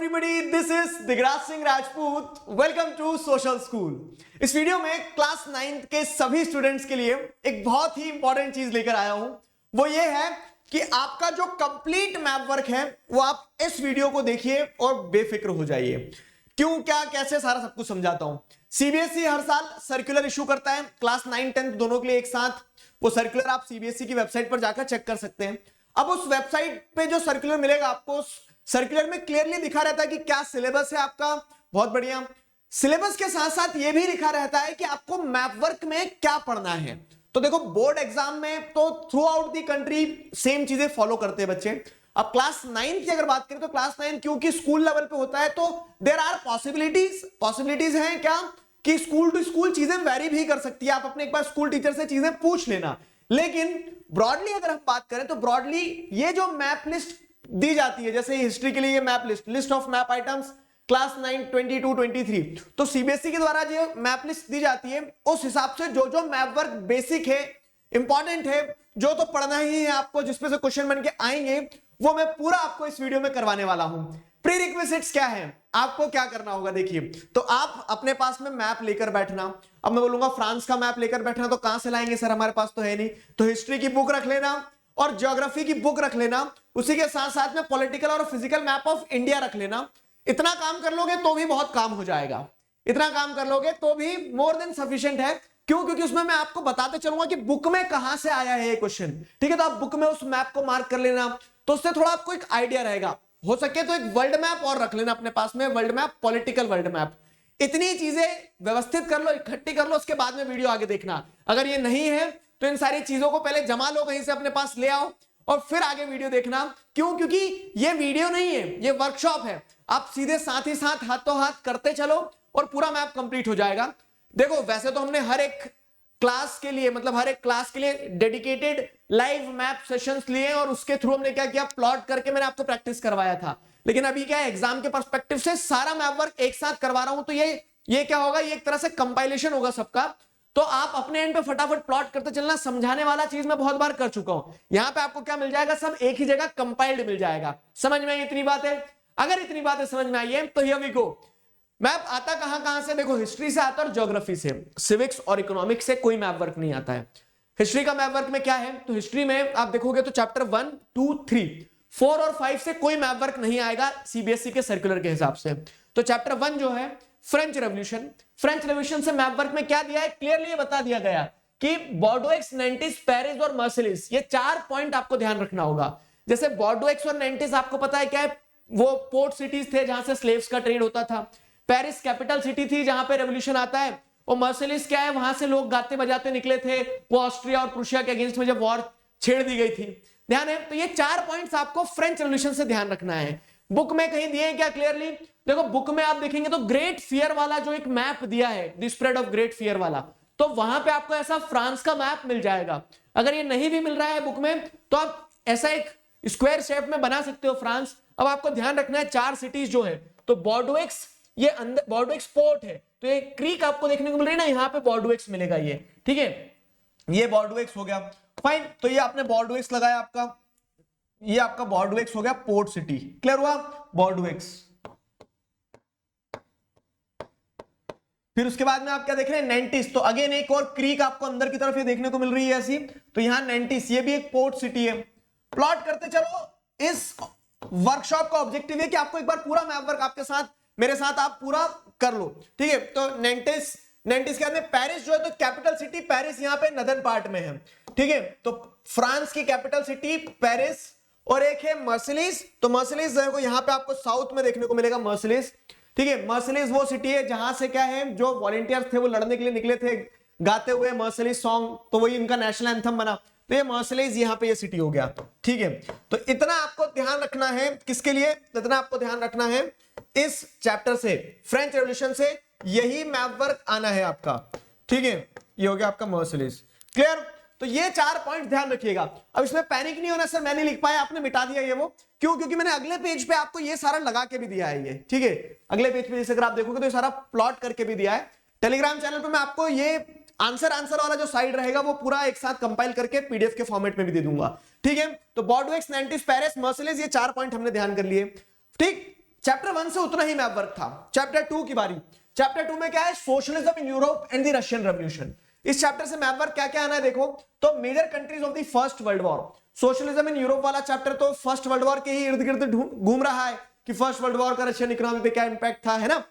everybody, this is Digraj Singh Rajput. Welcome to social school. इस video में class 9th के सभी स्टूडेंट्स के लिए एक बहुत ही इंपॉर्टेंट चीज लेकर आया हूं. वो ये है कि आपका जो कंप्लीट मैप वर्क है वो आप इस वीडियो को देखिए और बेफिक्र हो जाइए. क्यों, क्या, कैसे, सारा सब कुछ समझाता हूं. सीबीएसई हर साल सर्कुलर इशू करता है क्लास 9, 10 दोनों के लिए एक साथ. वो सर्कुलर आप सीबीएसई की वेबसाइट पर जाकर चेक कर सकते हैं. अब उस वेबसाइट पे जो सर्कुलर मिलेगा आपको, सर्कुलर में क्लियरली लिखा रहता है कि क्या सिलेबस है आपका. बहुत बढ़िया. सिलेबस के साथ साथ यह भी लिखा रहता है कि आपको मैप वर्क में क्या पढ़ना है. तो देखो, बोर्ड एग्जाम में तो through out the country same चीजें फॉलो करते हैं बच्चे. अब क्लास 9 की अगर बात करें तो क्लास 9 क्योंकि स्कूल लेवल पे होता है तो देयर आर पॉसिबिलिटीज हैं क्या कि स्कूल टू स्कूल चीजें वेरी भी कर सकती है. आप अपने एक बार स्कूल टीचर से चीजें पूछ लेना. लेकिन ब्रॉडली अगर हम बात करें तो ब्रॉडली ये जो मैप लिस्ट दी जाती है, जैसे हिस्ट्री के लिए ये map list of map items class 9, 22, 23, तो सीबीएसई के द्वारा जो मैप लिस्ट दी जाती है उस हिसाब से जो जो मैप वर्क बेसिक है, इंपॉर्टेंट है, जो तो पढ़ना ही है आपको, जिसपे से क्वेश्चन बन के आएंगे, वो मैं पूरा आपको इस वीडियो में करवाने वाला हूं. प्री रिक्विजिट्स क्या है, आपको क्या करना होगा. देखिए, तो आप अपने पास में मैप लेकर बैठना. अब मैं बोलूंगा फ्रांस का मैप लेकर बैठना, तो कहां से लाएंगे सर, हमारे पास तो है नहीं. तो हिस्ट्री की बुक रख लेना और ज्योग्राफी की बुक रख लेना. उसी के साथ साथ में पॉलिटिकल और फिजिकल मैप ऑफ इंडिया रख लेना. इतना काम कर लोगे तो भी बहुत काम हो जाएगा. इतना काम कर लोगे तो भी मोर देन सफिशिएंट है. क्यों? क्योंकि उसमें मैं आपको बताते चलूंगा कि बुक में कहां से आया है ये क्वेश्चन. ठीक है, तो आप बुक में उस मैप को मार्क कर लेना, तो उससे थोड़ा आपको एक आइडिया रहेगा. हो सके तो एक वर्ल्ड मैप और रख लेना अपने पास में, world map, political world map. इतनी चीजें व्यवस्थित कर लो, इकट्ठी कर लो, उसके बाद में वीडियो आगे देखना. अगर ये नहीं है तो इन सारी चीजों को पहले जमा लो, कहीं से अपने पास ले आओ और फिर आगे वीडियो देखना. क्यों? क्योंकि ये वीडियो नहीं है, ये वर्कशॉप है. आप सीधे साथ ही साथ हाथों हाथ करते चलो और पूरा मैप कंप्लीट हो जाएगा. देखो, वैसे तो हमने हर एक क्लास के लिए, मतलब हर एक क्लास के लिए डेडिकेटेड लाइव मैप सेशंस लिए और उसके थ्रू हमने क्या किया, प्लॉट करके मैंने आपको प्रैक्टिस करवाया था. लेकिन अभी क्या है, एग्जाम के पर्सपेक्टिव से सारा मैप वर्क एक साथ करवा रहा हूं, तो ये क्या होगा, ये एक तरह से कंपाइलेशन होगा सबका. तो आप अपने एंड पे फटाफट प्लॉट करते चलना. समझाने वाला चीज मैं बहुत बार कर चुका हूं. यहां पे आपको क्या मिल जाएगा, सब एक ही जगह कंपाइल्ड मिल जाएगा. समझ में आई इतनी बात है? अगर इतनी बातें समझ में आई है तो हियर वी गो. मैप आता कहां से, देखो, हिस्ट्री से आता है और ज्योग्राफी से. सिविक्स और इकोनॉमिक्स से कोई मैप वर्क नहीं आता है. हिस्ट्री का मैप वर्क में क्या है, तो हिस्ट्री में आप देखोगे तो चैप्टर 1, 2, 3, 4 और 5 से कोई मैप वर्क नहीं आएगा सीबीएसई के सर्कुलर के हिसाब से. तो चैप्टर 1 जो है फ्रेंच रेवोल्यूशन से मैप वर्क में क्या दिया है, क्लियरली बता दिया गया कि बॉर्डोएक्स, नैंटिस, पेरिस और मार्सिलिस, ये 4 पॉइंट आपको ध्यान रखना होगा. जैसे बॉर्डोएक्स और नैंटिस आपको पता है क्या है, वो पोर्ट सिटीज थे जहां से स्लेव्स का ट्रेड होता था. पेरिस कैपिटल सिटी थी जहां पे रेवोल्यूशन आता है. और मार्सिलिस क्या है, वहां से लोग गाते बजाते निकले थे, वो ऑस्ट्रिया और प्रुशिया के अगेंस्ट में जब वॉर छेड़ दी गई थी. ध्यान है. तो ये 4 पॉइंट्स आपको फ्रेंच रेवोल्यूशन से ध्यान रखना है. बुक में कहीं दिए हैं क्या क्लियरली? देखो, बुक में आप देखेंगे तो ग्रेट फियर वाला जो एक मैप दिया है, the spread of great fear वाला, तो वहां पे आपको ऐसा फ्रांस का मैप मिल जाएगा. अगर ये नहीं भी मिल रहा है बुक में तो आप ऐसा एक स्क्वायर शेप में बना सकते हो फ्रांस. अब आपको ध्यान रखना है 4 सिटीज जो है, तो बॉर्डोएक्स, ये अंदर बॉर्डोएक्स पोर्ट है, तो ये क्रीक आपको देखने को मिल रही है ना, यहां पे बॉर्डोएक्स मिलेगा ये. ठीक है, ये बॉर्डोएक्स हो गया. फाइन, तो ये आपने बॉर्डोएक्स लगाया, आपका ये आपका बॉर्डोएक्स हो गया पोर्ट सिटी. क्लियर हुआ? बॉर्डोएक्स. फिर उसके बाद में आप क्या देख रहे हैं, नैंटिस. तो अगेन एक और क्रीक आपको अंदर की तरफ ये देखने को मिल रही है ऐसी. तो यहां नैंटिस, ये भी एक पोर्ट सिटी है. प्लॉट करते चलो. इस वर्कशॉप का ऑब्जेक्टिव है कि आपको एक बार पूरा मैप वर्क आपके साथ, मेरे साथ आप पूरा कर लो. ठीक है, तो नैंटिस के बाद में पेरिस जो है, तो कैपिटल सिटी पेरिस यहां पे नदर्न पार्ट में है. ठीक है, तो फ्रांस की कैपिटल सिटी पेरिस. और एक है मार्सिलिस. तो मार्सिलिस जो है यहां पे आपको साउथ में देखने को मिलेगा मार्सिलिस. ठीक है, मार्सिलिस वो सिटी है जहां से क्या है, जो वॉलंटियर्स थे वो लड़ने के लिए निकले थे गाते हुए मार्सिलिस सॉन्ग, तो वही इनका नेशनल एंथम बना. तो ये मार्सिलिस यहां पे ये सिटी हो गया. ठीक है, तो इतना आपको ध्यान रखना है. किसके लिए इतना आपको ध्यान रखना है? इस चैप्टर से, फ्रेंच रेवोल्यूशन से यही मैप वर्क आना है आपका. ठीक है, ये हो गया आपका मार्सिलिस. क्लियर? तो ये 4 पॉइंट ध्यान रखिएगा. अब इसमें पैनिक नहीं होना, सर मैं नहीं लिख पाया, आपने मिटा दिया ये वो. क्यों? क्योंकि मैंने अगले पेज पे आपको ये सारा लगा के भी दिया है ये. ठीक है, अगले पेज पे जैसे अगर आप देखोगे तो ये सारा प्लॉट करके भी दिया है. टेलीग्राम चैनल पे मैं आपको ये आंसर वाला जो साइड रहेगा वो पूरा एक साथ कंपाइल करके पीडीएफ के फॉर्मेट में भी दे दूंगा. ठीक है, तो बॉर्डोएक्स, नैंटिस, पेरिस, मार्सिलिस, ये 4 पॉइंट हमने ध्यान कर लिए. ठीक, चैप्टर 1 से उतना ही मैप वर्क था। चैप्टर 2 की बारी। चैप्टर 2 में क्या है, socialism in Europe and the Russian revolution. इस चैप्टर से मैप वर्क क्या क्या आना है देखो, तो major countries of the first world war. Socialism in Europe वाला चैप्टर तो फर्स्ट वर्ल्ड वॉर के ही इर्द गिर्द घूम रहा है कि फर्स्ट वर्ल्ड वॉर का रशियन इकोनॉमी पे क्या इंपैक्ट था, है ना।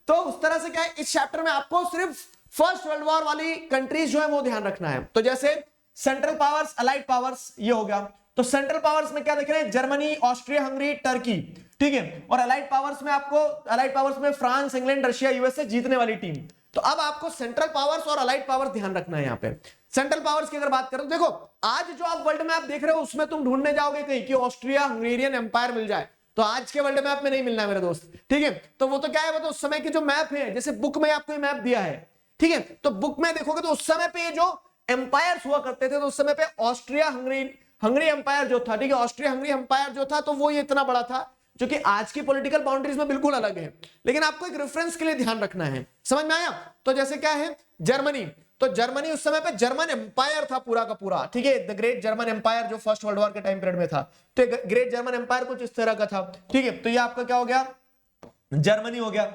तो उस तरह से क्या है, इस चैप्टर में आपको सिर्फ फर्स्ट वर्ल्ड वॉर वाली कंट्रीज जो है वो ध्यान रखना है। तो जैसे सेंट्रल पावर्स, अलाइड पावर्स, ये हो गया। तो सेंट्रल पावर्स में क्या देख रहे हैं, जर्मनी, ऑस्ट्रिया हंगरी, टर्की, ठीक है। और अलाइड पावर्स में आपको, अलाइड पावर्स में फ्रांस, इंग्लैंड, रशिया, यूएसए, जीतने वाली टीम। तो अब आपको सेंट्रल पावर्स और अलाइड पावर्स ध्यान रखना है यहाँ पे। सेंट्रल पावर्स की अगर बात करें तो देखो, आज जो आप वर्ल्ड मैप देख रहे हो उसमें तुम ढूंढने जाओगे कहीं कि ऑस्ट्रिया हंगेरियन एम्पायर मिल जाए, तो आज के वर्ल्ड मैप में नहीं मिलना है मेरे दोस्त, ठीक है। तो वो तो क्या है, वो तो उस समय की जो मैप है, जैसे बुक में आपको मैप दिया है, ठीक है, तो बुक में देखोगे तो उस समय पे जो एम्पायर हुआ करते थे, तो उस समय पे ऑस्ट्रिया हंगरी एम्पायर जो था, ठीक है, ऑस्ट्रिया हंगरी एम्पायर जो था, तो वो ये इतना बड़ा था, जो कि आज की पॉलिटिकल बाउंड्रीज में बिल्कुल अलग है, लेकिन आपको एक रेफरेंस के लिए ध्यान रखना है। समझ में आया। तो जैसे क्या है, जर्मनी, तो जर्मनी उस समय पे जर्मन एम्पायर था पूरा का पूरा, ठीक है, द ग्रेट जर्मन एम्पायर जो फर्स्ट वर्ल्ड वॉर के टाइम पीरियड में था। तो ग्रेट जर्मन एम्पायर कुछ इस तरह का था, ठीक है। तो ये आपका क्या हो गया, जर्मनी हो गया,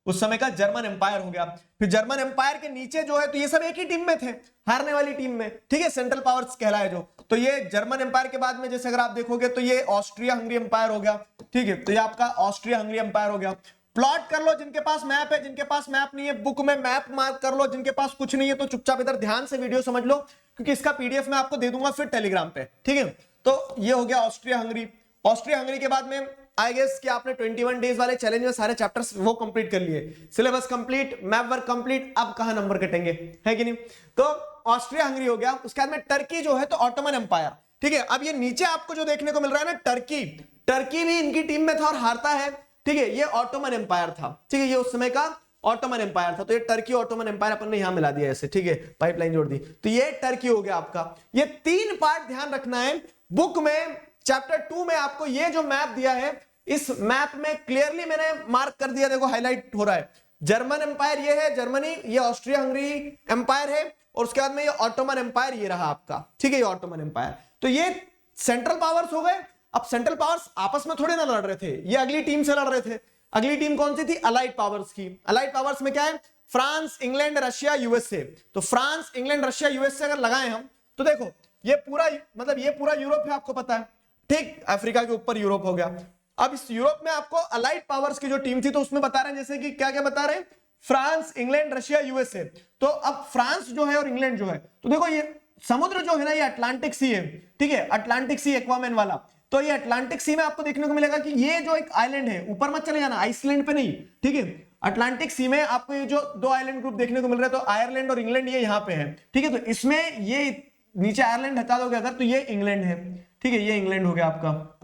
उस समय का जर्मन एम्पायर हो गया। फिर जर्मन एम्पायर के नीचे जो है, तो ये सब एक ही टीम में थे, हारने वाली टीम में, ठीक है, सेंट्रल पावर्स कहलाए जो। तो ये जर्मन एम्पायर के बाद में जैसे अगर आप देखोगे तो ये ऑस्ट्रिया हंगरी एम्पायर हो गया, ठीक है। तो ये आपका ऑस्ट्रिया हंगरी एम्पायर हो गया। प्लॉट कर लो जिनके पास मैप है, जिनके पास मैप नहीं है बुक में मैप मार्क कर लो, जिनके पास कुछ नहीं है तो चुपचाप इधर ध्यान से वीडियो समझ लो, क्योंकि इसका पीडीएफ मैं आपको दे दूंगा फिर टेलीग्राम पे, ठीक है। तो ये हो गया ऑस्ट्रिया हंगरी। ऑस्ट्रिया हंगरी के बाद में आई गेस कि आपने 21 डेज वाले चैलेंज में सारे चैप्टर्स वो कंप्लीट कर लिए, syllabus complete, map work complete, अब कहां नंबर कटेंगे, है कि नहीं। तो ऑस्ट्रिया हंगरी हो गया। उसके बाद में टर्की जो है, तो ऑटोमन एम्पायर, ठीक है। अब ये नीचे आपको जो देखने को मिल रहा है ना, टर्की, टर्की भी इनकी टीम में था और हारता है, ठीक है, ये ऑटोमन एम्पायर था, ठीक है, ये उस समय का ऑटोमन एम्पायर था। तो ये टर्की ऑटोमन एम्पायर अपन ने यहां मिला दिया ऐसे, ठीक है, पाइपलाइन जोड़ दी। तो ये टर्की हो गया आपका। ये 3 पार्ट ध्यान रखना है। बुक में चैप्टर 2 में आपको ये जो मैप दिया है, इस मैप में क्लियरली मैंने मार्क कर दिया, देखो हाईलाइट हो रहा है, जर्मन एम्पायर ये है जर्मनी, ये ऑस्ट्रिया हंगरी एम्पायर है, और उसके बाद में ये ऑटोमन एम्पायर ये रहा आपका, ठीक है, ये ऑटोमन एम्पायर। तो ये सेंट्रल पावर्स हो गए। अब सेंट्रल पावर्स आपस में थोड़े ना लड़ रहे थे, ये अगली टीम से लड़ रहे थे। अगली टीम कौन सी थी, अलाइड पावर्स की। अलाइड पावर्स में क्या है, फ्रांस, इंग्लैंड, रशिया, यूएसए। तो फ्रांस, इंग्लैंड, रशिया, यूएसए अगर लगाए हम, तो देखो ये पूरा, मतलब ये पूरा यूरोप है, आपको पता है, ठीक, अफ्रीका के ऊपर यूरोप हो गया। अब इस यूरोप में आपको अलाइड पावर्स की जो टीम थी, तो उसमें बता रहे हैं जैसे कि क्या क्या बता रहे हैं, फ्रांस, इंग्लैंड, रशिया, यूएसए। तो अब फ्रांस जो है और इंग्लैंड जो है, तो देखो ये समुद्र जो है ना, ये अटलांटिक सी है, ठीक है, अटलांटिक सी एक्वामैन वाला। तो ये अटलांटिक सी में आपको देखने को मिलेगा कि ये जो एक आइलैंड है, ऊपर मत चले जाना, आइसलैंड पे नहीं, ठीक है, अटलांटिक सी में आपको ये जो 2 आइलैंड ग्रुप देखने को मिल रहे हैं, तो आयरलैंड और इंग्लैंड ये यहाँ पे है, ठीक है। तो इसमें ये नीचे आयरलैंड हटा दोगे अगर, तो ये इंग्लैंड है, ठीक है, ये इंग्लैंड हो गया आपका,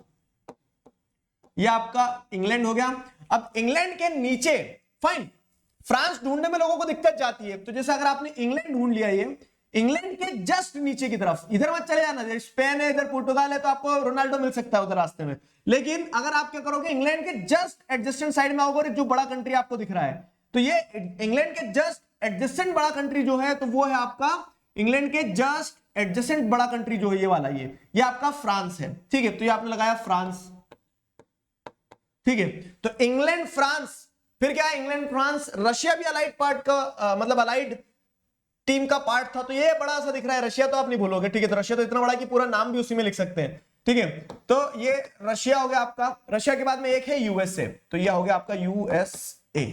ये आपका इंग्लैंड हो गया। अब इंग्लैंड के नीचे, फाइन, फ्रांस ढूंढने में लोगों को दिक्कत जाती है, तो जैसे अगर आपने इंग्लैंड ढूंढ लिया, ये इंग्लैंड के जस्ट नीचे की तरफ, इधर मत चले जाना, स्पेन है, इधर पुर्तगाल है, तो आपको रोनाल्डो मिल सकता है उधर रास्ते में। लेकिन अगर आप क्या करोगे, इंग्लैंड के जस्ट एडजेसेंट साइड में आओगे, जो बड़ा कंट्री आपको दिख रहा है, तो ये इंग्लैंड के जस्ट एडजेसेंट बड़ा कंट्री जो है, तो वो है आपका इंग्लैंड के जस्ट एडजेसेंट बड़ा कंट्री जो है, ये वाला, ये आपका फ्रांस है, ठीक है। तो ये आपने लगाया फ्रांस, ठीक है। तो इंग्लैंड, फ्रांस, फिर क्या है, इंग्लैंड, फ्रांस, रशिया भी अलाइड पार्ट का, मतलब अलाइड टीम का पार्ट था, तो ये बड़ा सा दिख रहा है, रशिया तो आप नहीं भूलोगे, ठीक है। तो रशिया तो इतना बड़ा कि पूरा नाम भी उसी में लिख सकते हैं, ठीक है। तो ये रशिया हो गया आपका। रशिया के बाद में एक है यूएसए, तो ये हो गया आपका यूएसए,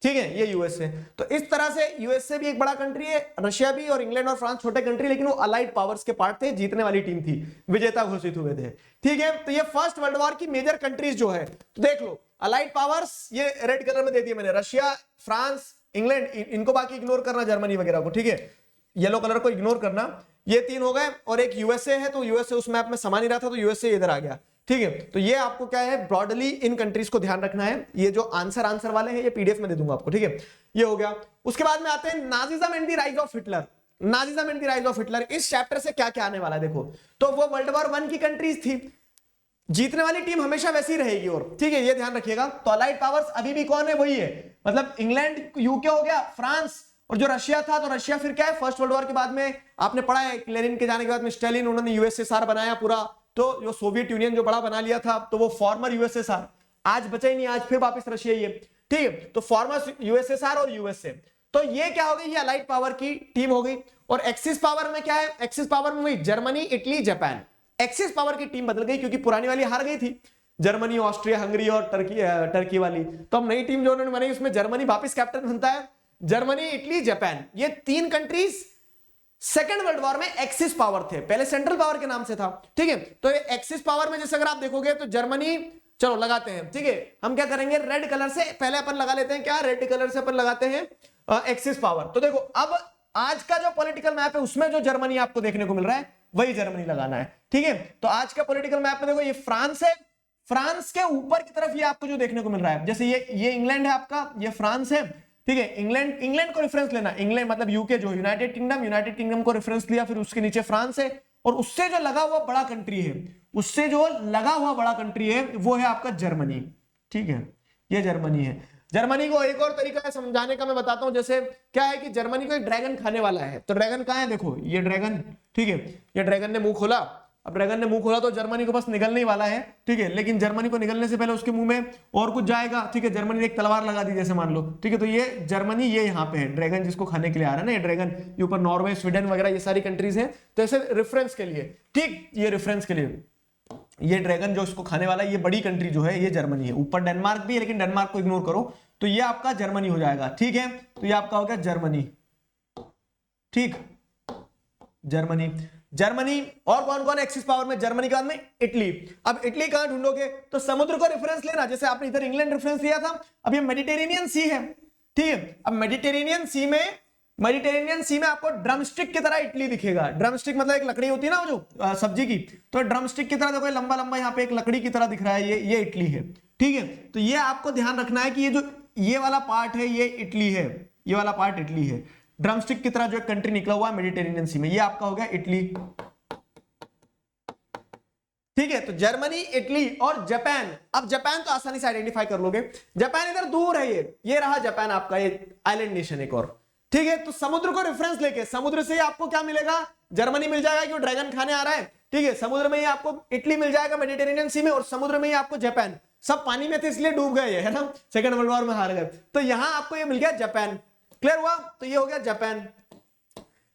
ठीक है, ये यूएसए। तो इस तरह से यूएसए भी एक बड़ा कंट्री है, रशिया भी, और इंग्लैंड और फ्रांस छोटे कंट्री, लेकिन वो अलाइड पावर्स के पार्ट थे, जीतने वाली टीम थी, विजेता घोषित हुए थे, ठीक है। तो ये फर्स्ट वर्ल्ड वॉर की मेजर कंट्रीज जो है, तो देख लो, अलाइड पावर्स ये रेड कलर में दे दिए मैंने, रशिया, फ्रांस, इंग्लैंड, इनको बाकी इग्नोर करना, जर्मनी वगैरह को, ठीक है, येलो कलर को इग्नोर करना। ये 3 हो गए, और एक यूएसए है, तो यूएसए उस मैप में समा नहीं रहा था, तो यूएसए इधर आ गया, ठीक है। तो ये आपको क्या है, ब्रॉडली इन कंट्रीज को ध्यान रखना है। ये जो आंसर वाले हैं, ये पीडीएफ में दे दूंगा आपको, ठीक है, ये हो गया। उसके बाद में आते हैं Nazism and the rise of Hitler. Nazism and the rise of Hitler, इस चैप्टर से क्या क्या आने वाला है देखो। तो वो वर्ल्ड वॉर 1 की कंट्रीज थी, जीतने वाली टीम हमेशा वैसी रहेगी, और ठीक है, ये ध्यान रखिएगा। तो अलाइड पावर्स अभी भी कौन है, वही है, मतलब इंग्लैंड, यूके हो गया, फ्रांस, और जो रशिया था, तो रशिया फिर क्या है, फर्स्ट वर्ल्ड वॉर के बाद में आपने पढ़ा है, लेनिन के जाने के बाद में स्टालिन, उन्होंने यूएसएसआर बनाया पूरा, तो जो सोवियत यूनियन जो बड़ा बना लिया था, तो वो फॉर्मर यूएसएसआर। आज बचा ही नहीं, आज फिर वापस रशिया ही है, ठीक है। तो फॉर्मर यूएसएसआर और यूएसए, तो ये क्या हो गई, ये अलाइड पावर की टीम हो गई। और एक्सिस पावर में क्या है, एक्सिस पावर में वही Germany, Italy, Japan. Axis power की टीम बदल गई क्योंकि पुरानी वाली हार गई थी, जर्मनी, ऑस्ट्रिया, हंगरी और टर्की वाली। तो अब नई टीम जो उन्होंने बनाई उसमें जर्मनी वापस कैप्टन बनता है। जर्मनी, इटली, जापान, ये 3 कंट्रीज सेकेंड वर्ल्ड वॉर में एक्सिस पावर थे, पहले सेंट्रल पावर के नाम से था, ठीक है। तो ये एक्सिस पावर में जैसे अगर आप देखोगे तो जर्मनी, चलो लगाते हैं, ठीक है। हम क्या करेंगे, रेड कलर से पहले अपन लगा लेते हैं, क्या रेड कलर से अपन लगाते हैं एक्सिस पावर। तो देखो अब आज का जो पॉलिटिकल मैप है उसमें जो जर्मनी आपको देखने को मिल रहा है वही जर्मनी लगाना है, ठीक है। तो आज का पॉलिटिकल मैप में देखो ये फ्रांस है, फ्रांस के ऊपर की तरफ ये आपको जो देखने को मिल रहा है, जैसे ये इंग्लैंड है आपका, ये फ्रांस है, ठीक है। इंग्लैंड को रेफरेंस लेना, इंग्लैंड मतलब यूके जो यूनाइटेड किंगडम को रेफरेंस लिया, फिर उसके नीचे फ्रांस है, और उससे जो लगा हुआ बड़ा कंट्री है, उससे जो लगा हुआ बड़ा कंट्री है वो है आपका जर्मनी, ठीक है। ये जर्मनी है। जर्मनी को एक और तरीका है समझाने का मैं बताता हूं, जैसे क्या है कि जर्मनी को एक ड्रैगन खाने वाला है, तो ड्रैगन कहां है, देखो ये ड्रैगन, ठीक है। ये ड्रैगन ने मुंह खोला, अब ड्रैगन ने मुंह खोला तो जर्मनी को बस निगलने ही वाला है, ठीक है। लेकिन जर्मनी को निगलने से पहले उसके मुंह में और कुछ जाएगा, ठीक है। जर्मनी ने एक तलवार लगा दी जैसे मान लो, ठीक है। तो ये जर्मनी, ये यहाँ पे है ड्रैगन जिसको खाने के लिए आ रहा है ना, ये ड्रैगन, ये ऊपर नॉर्वे, स्वीडन वगैरह ये सारी कंट्रीज हैं। तो ऐसे रेफरेंस के लिए, ठीक, ये रेफरेंस के लिए, ये ड्रैगन जो इसको खाने वाला है, ये बड़ी कंट्री जो है ये जर्मनी है। ऊपर डेनमार्क भी है लेकिन डेनमार्क को इग्नोर करो, तो ये आपका जर्मनी हो जाएगा, ठीक है। तो ये आपका हो गया जर्मनी, ठीक, जर्मनी। जर्मनी और कौन कौन एक्सिस पावर में, जर्मनी के बाद में इटली। अब इटली कहां ढूंढोगे, तो समुद्र को रेफरेंस लेना, जैसे आपने इधर इंग्लैंड रेफरेंस लिया था, अब ये मेडिटेरेनियन सी है, ठीक है। अब मेडिटेरेनियन सी में आपको ड्रमस्टिक की तरह इटली दिखेगा। ड्रमस्टिक मतलब एक लकड़ी होती है ना वो जो सब्जी की, तो ड्रमस्टिक की तरह देखो लंबा लंबा यहाँ पे एक लकड़ी की तरह दिख रहा है, ये इटली है, ठीक है। तो ये आपको ध्यान रखना है कि ये जो ये वाला पार्ट है ये इटली है, ये वाला पार्ट इटली है। ड्रमस्टिक की तरह जो एक कंट्री निकला हुआ है मेडिटेरेनियन सी में, ये आपका हो गया इटली, ठीक है। तो जर्मनी, इटली और जापान। अब जापान तो आसानी से आइडेंटिफाई कर लोगे, जापान इधर दूर है, ये रहा जापान आपका, ये आइलैंड नेशन एक और, ठीक है। तो समुद्र को रेफरेंस लेके, समुद्र से आपको क्या मिलेगा, जर्मनी मिल जाएगा क्यों ड्रैगन खाने आ रहा है, ठीक है। समुद्र में ही आपको इटली मिल जाएगा मेडिटेरेनियन सी में, और समुद्र में ही आपको जापान। सब पानी में थे इसलिए डूब गए है ना, सेकंड वर्ल्ड वॉर में हार गए। तो यहां आपको ये मिल गया जापान, क्लियर हुआ। तो ये हो गया जापान।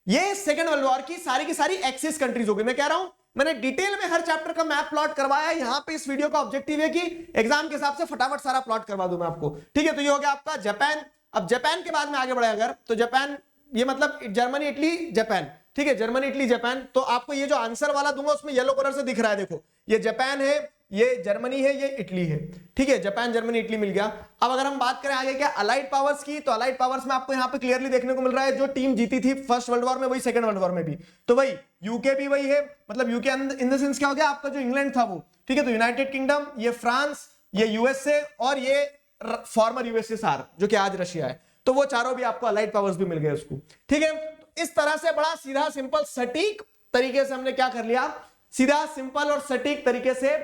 ये सेकंड वर्ल्ड वॉर की सारी एक्सिस कंट्रीज हो गई। मैं कह रहा हूं मैंने डिटेल में हर चैप्टर का मैप प्लॉट करवाया है। यहां पे इस वीडियो का ऑब्जेक्टिव है कि एग्जाम के हिसाब से फटाफट सारा प्लॉट करवा दूं मैं आपको, ठीक है। तो ये हो गया आपका जापान। अब जापान के बाद में आगे बढ़े अगर, तो जापान, ये मतलब जर्मनी, इटली, जापान, ठीक है। Germany, Italy, Japan. तो आपको ये जो आंसर वाला दूंगा उसमें येलो कलर से दिख रहा है, देखो ये जापान है, ये जर्मनी है, ये इटली है, ठीक है। जापान, जर्मनी, इटली मिल गया। अब अगर हम बात करें आगे क्या अलाइड पावर्स की, तो अलाइड पावर्स में आपको यहां पे क्लियरली देखने को मिल रहा है जो टीम जीती थी फर्स्ट वर्ल्ड वॉर में वही सेकंड वर्ल्ड वॉर में भी, तो वही यूके भी वही है, मतलब यूके इन द सेंस क्या हो गया आपका जो इंग्लैंड था वो, ठीक है। तो यूनाइटेड किंगडम, ये फ्रांस, ये यूएसए और ये फॉर्मर यूएसएसआर जो कि आज रशिया है। तो वो चारों भी आपको अलाइड पावर्स भी मिल गए उसको, ठीक है। तो इस तरह से बड़ा सीधा सिंपल सटीक तरीके से हमने क्या कर लिया, सीधा सिंपल और सटीक तरीके से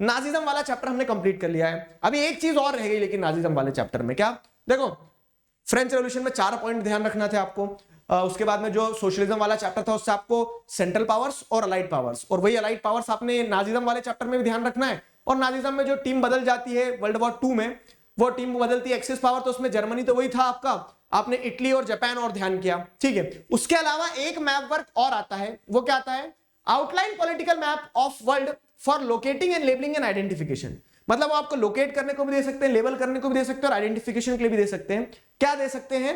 नाजिज्म वाला चैप्टर हमने कंप्लीट कर लिया है। अभी एक चीज और रह गई लेकिन नाजिज्म वाले चैप्टर में, क्या देखो फ्रेंच रेवोल्यूशन में 4 पॉइंट ध्यान रखना थे आपको। उसके बाद में जो सोशलिज्म वाला चैप्टर था उससे आपको सेंट्रल पावर्स और अलाइड पावर्स, और वही अलाइड पावर्स आपने नाजिज्म वाले चैप्टर में भी ध्यान रखना है। और नाजिज्म में जो टीम बदल जाती है वर्ल्ड वॉर 2 में, वो टीम बदलती है एक्सिस पावर, तो उसमें जर्मनी तो वही था आपका, आपने इटली और जापान और ध्यान किया, ठीक है। उसके अलावा एक मैप वर्क और आता है, वो क्या आता है, outline political map of world for locating and labelling and identification. मतलब वो आपको लोकेट करने को भी दे सकते हैं, लेबल करने को भी दे सकते हैं, और आइडेंटिफिकेशन के लिए भी दे सकते हैं। क्या दे सकते हैं,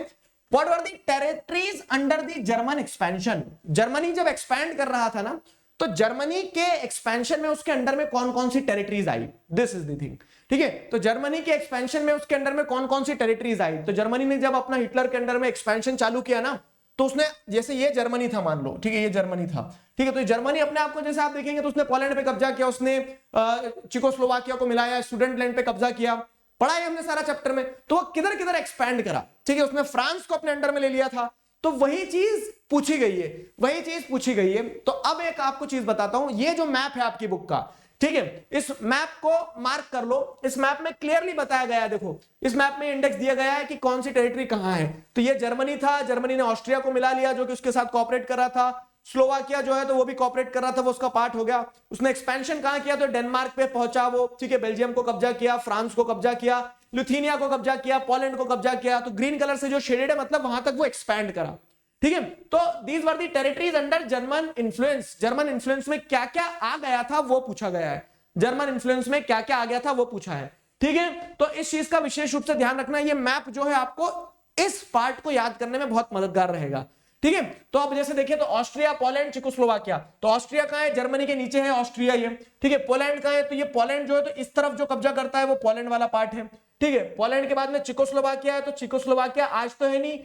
what were the territories under the German expansion. Germany जब एक्सपैंड कर रहा था ना, तो जर्मनी के एक्सपेंशन में उसके अंडर में कौन कौन सी टेरिटरीज आई, दिस इज द थिंग, ठीक है। तो जर्मनी के एक्सपेंशन में उसके अंडर में कौन कौन सी टेरिटरीज आई। तो जर्मनी ने जब अपना हिटलर के अंडर में एक्सपेंशन चालू किया ना, तो उसने, जैसे ये जर्मनी था मान लो, ठीक है, ये जर्मनी था, ठीक है। तो जर्मनी अपने आप को, जैसे आप देखेंगे तो उसने पोलैंड पे कब्जा किया, उसने चेकोस्लोवाकिया को मिलाया, स्टूडेंटलैंड पे कब्जा किया, पढ़ा है हमने सारा चैप्टर में। तो वो किधर किधर एक्सपैंड करा, ठीक है। उसने फ्रांस को अपने अंडर में ले लिया था। तो वही चीज पूछी गई है, वही चीज पूछी गई है। तो अब एक आपको चीज बताता हूं, ये जो मैप है आपकी बुक का, ठीक है, इस मैप को मार्क कर लो। इस मैप में क्लियरली बताया गया है, देखो इस मैप में इंडेक्स दिया गया है कि कौन सी टेरिटरी कहां है। तो ये जर्मनी था, जर्मनी ने ऑस्ट्रिया को मिला लिया जो कि उसके साथ कोऑपरेट कर रहा था, स्लोवाकिया जो है तो वो भी कॉपरेट कर रहा था, वो उसका पार्ट हो गया। उसने एक्सपेंशन कहां किया, तो डेनमार्क पे पहुंचा वो, ठीक है, बेल्जियम को कब्जा किया, फ्रांस को कब्जा किया, लिथुआनिया को कब्जा किया, पोलैंड को कब्जा किया। तो ग्रीन कलर से जो शेडेड है मतलब वहां तक वो एक्सपैंड करा, ठीक है। तो these were the territories under German influence. German influence में क्या क्या आ गया था वो पूछा गया है, जर्मन इन्फ्लुएंस में क्या क्या आ गया था वो पूछा है, ठीक है। तो इस चीज का विशेष रूप से ध्यान रखना, ये मैप जो है आपको इस पार्ट को याद करने में बहुत मददगार रहेगा, ठीक है। तो अब जैसे देखिए तो ऑस्ट्रिया, पोलैंड, चेकोस्लोवाकिया, तो ऑस्ट्रिया कहां है, जर्मनी के नीचे है ऑस्ट्रिया ये, ठीक है। पोलैंड कहां है, तो ये पोलैंड जो है तो इस तरफ जो कब्जा करता है वो पोलैंड वाला पार्ट है, ठीक है। पोलैंड के बाद में चेकोस्लोवाकिया है, तो चेकोस्लोवाकिया आज तो है नहीं,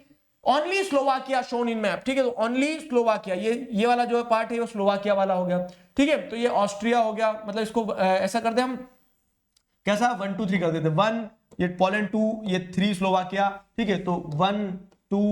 only Slovakia shown in map, ठीक है। तो ओनली स्लोवाकिया, ये वाला जो पार्ट है वो स्लोवाकिया वाला हो गया, ठीक है। तो ये ऑस्ट्रिया हो गया, मतलब इसको ऐसा करते हम कैसा 1 2 3 कर देते, 1 ये पोलैंड, 2 ये 3 स्लोवाकिया, ठीक है। तो 1 2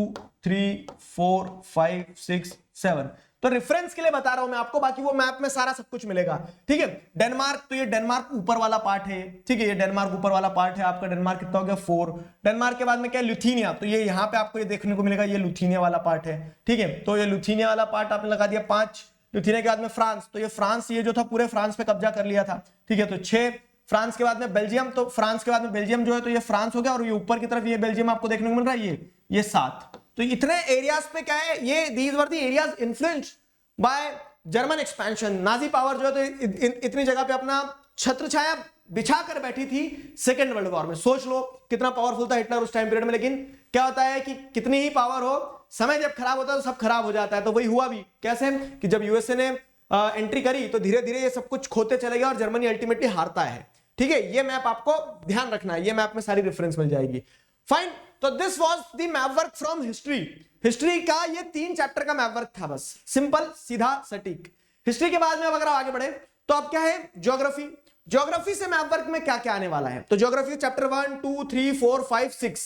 3 4 5 6 7, तो रेफरेंस के लिए बता रहा हूं मैं आपको, बाकी वो मैप में सारा सब कुछ मिलेगा, ठीक है। डेनमार्क, तो ये डेनमार्क ऊपर वाला पार्ट है, ठीक है, ये डेनमार्क ऊपर वाला पार्ट है आपका। डेनमार्क कितना हो गया 4। डेनमार्क के बाद में क्या है, लिथुआनिया, तो ये यहाँ पे आपको ये देखने को मिलेगा, ये लिथुआनिया वाला पार्ट है, ठीक है। तो ये लिथुआनिया वाला पार्ट आपने लगा दिया 5। लिथुआनिया के बाद में फ्रांस, तो ये फ्रांस, ये जो था पूरे फ्रांस पे कब्जा कर लिया था, ठीक है। तो 6। फ्रांस के बाद में बेल्जियम, तो फ्रांस के बाद में बेल्जियम जो है तो ये फ्रांस हो गया, और ये ऊपर की तरफ ये बेल्जियम आपको देखने को मिल रहा है, ये 7। तो इतने एरियाज पे क्या है, ये these were the areas influenced by German expansion. Nazi power जो है तो इतनी जगह पे अपना छत्र छाया बिछा कर बैठी थी सेकेंड वर्ल्ड वॉर में। सोच लो कितना पावरफुल था हिटलर उस टाइम पीरियड में, लेकिन क्या होता है कि कितनी ही पावर हो, समय जब खराब होता है तो सब खराब हो जाता है। तो वही हुआ भी, कैसे कि जब यूएसए ने एंट्री करी तो धीरे धीरे ये सब कुछ खोते चले गए और जर्मनी अल्टीमेटली हारता है, ठीक है। ये मैप आपको ध्यान रखना है, ये मैप में सारी रेफरेंस मिल जाएगी, फाइन। तो this was the map work from history. History का ये 3 चैप्टर का मैप वर्क था, बस सिंपल, सीधा, सटीक। हिस्ट्री के बाद में अगर आगे बढ़े तो अब क्या है, ज्योग्राफी। ज्योग्राफी से मैप वर्क में क्या क्या आने वाला है, तो ज्योग्राफी चैप्टर 1 2 3 4 5 6,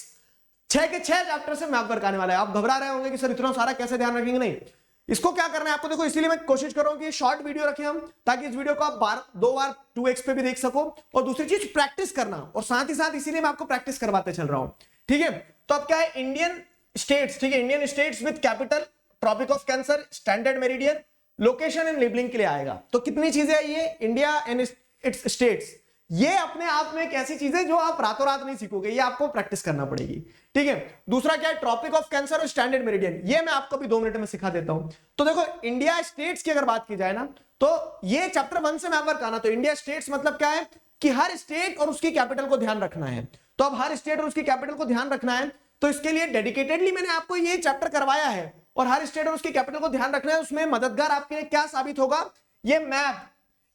6 के 6 चैप्टर से मैप वर्क आने वाला है। आप घबरा रहे होंगे कि सर इतना सारा कैसे ध्यान रखेंगे, नहीं, इसको क्या करना है आपको, देखो इसीलिए मैं कोशिश कर रहा हूं कि शॉर्ट वीडियो रखें हम, ताकि इस वीडियो को आप 2 बार 2x पे भी देख सको, और दूसरी चीज प्रैक्टिस करना, और साथ ही साथ इसीलिए मैं आपको प्रैक्टिस करवाते चल रहा हूं, ठीक है। तो अब क्या है, इंडियन स्टेट्स, ठीक है, Indian states with capital, tropic of cancer, standard meridian, location and labelling के लिए आएगा। तो कितनी चीजें है ये, इंडिया एंड इट्स स्टेट्स, ये अपने आप में एक ऐसी चीज है जो आप रातों रात नहीं सीखोगे, ये आपको प्रैक्टिस करना पड़ेगी, ठीक है। दूसरा क्या है, ट्रॉपिक ऑफ कैंसर और स्टैंडर्ड मेरिडियन, ये मैं आपको भी 2 मिनट में सिखा देता हूं। तो देखो इंडिया स्टेट्स की अगर बात की जाए ना, तो ये चैप्टर 1 से मैप वर्क आना। तो इंडिया स्टेट्स मतलब क्या है कि हर स्टेट और उसकी कैपिटल को ध्यान रखना है। तो अब हर स्टेट और उसकी कैपिटल को ध्यान रखना है, तो इसके लिए डेडिकेटेडली मैंने आपको ये चैप्टर करवाया है, और हर स्टेट और उसकी कैपिटल को ध्यान रखना है। उसमें मददगार आपके लिए क्या साबित होगा, ये मैप,